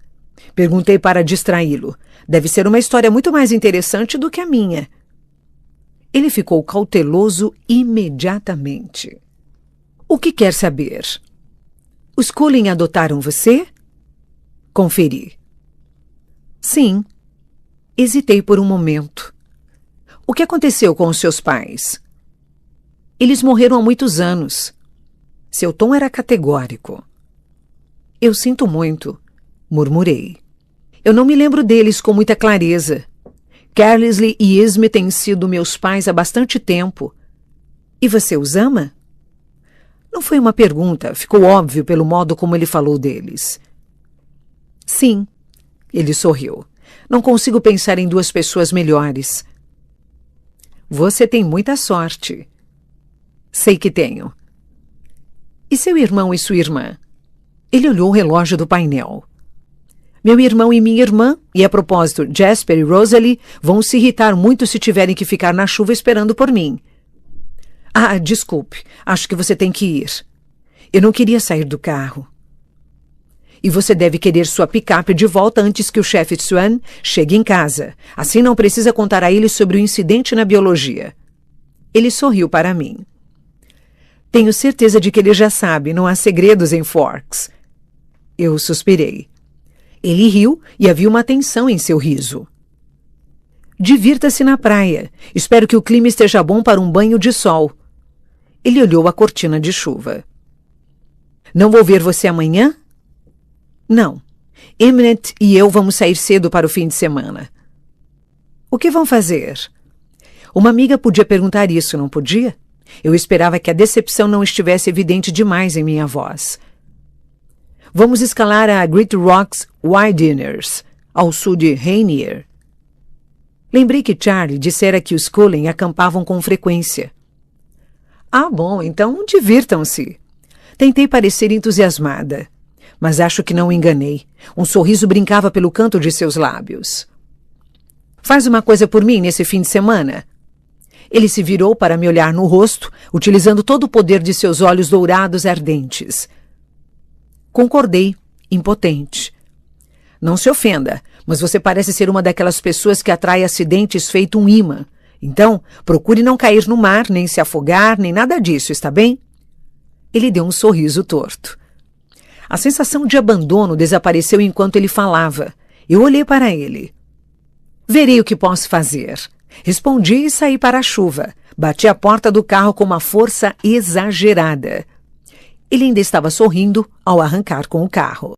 Perguntei para distraí-lo. Deve ser uma história muito mais interessante do que a minha. Ele ficou cauteloso imediatamente. O que quer saber? Os Cullen adotaram você? Conferi. Sim. Hesitei por um momento. O que aconteceu com os seus pais? Eles morreram há muitos anos. Seu tom era categórico. Eu sinto muito, murmurei. Eu não me lembro deles com muita clareza. Carlisle e Esme têm sido meus pais há bastante tempo. E você os ama? Não foi uma pergunta, ficou óbvio pelo modo como ele falou deles. Sim, ele sorriu. Não consigo pensar em duas pessoas melhores. Você tem muita sorte. Sei que tenho. E seu irmão e sua irmã? Ele olhou o relógio do painel. Meu irmão e minha irmã, e a propósito, Jasper e Rosalie, vão se irritar muito se tiverem que ficar na chuva esperando por mim. Ah, desculpe, acho que você tem que ir. Eu não queria sair do carro. E você deve querer sua picape de volta antes que o chefe Swan chegue em casa. Assim não precisa contar a ele sobre o incidente na biologia. Ele sorriu para mim. Tenho certeza de que ele já sabe, não há segredos em Forks. Eu suspirei. Ele riu e havia uma tensão em seu riso. Divirta-se na praia. Espero que o clima esteja bom para um banho de sol. Ele olhou a cortina de chuva. Não vou ver você amanhã? Não. Emmett e eu vamos sair cedo para o fim de semana. O que vão fazer? Uma amiga podia perguntar isso, não podia? Eu esperava que a decepção não estivesse evidente demais em minha voz. Vamos escalar a Great Rocks Wideners, ao sul de Rainier. Lembrei que Charlie dissera que os Cullen acampavam com frequência. Ah, bom, então divirtam-se. Tentei parecer entusiasmada, mas acho que não enganei. Um sorriso brincava pelo canto de seus lábios. Faz uma coisa por mim nesse fim de semana? Ele se virou para me olhar no rosto, utilizando todo o poder de seus olhos dourados ardentes. Concordei, impotente. Não se ofenda, mas você parece ser uma daquelas pessoas que atrai acidentes feito um imã. Então, procure não cair no mar, nem se afogar, nem nada disso, está bem? Ele deu um sorriso torto. A sensação de abandono desapareceu enquanto ele falava. Eu olhei para ele. Verei o que posso fazer. Respondi e saí para a chuva. Bati a porta do carro com uma força exagerada. Ele ainda estava sorrindo ao arrancar com o carro.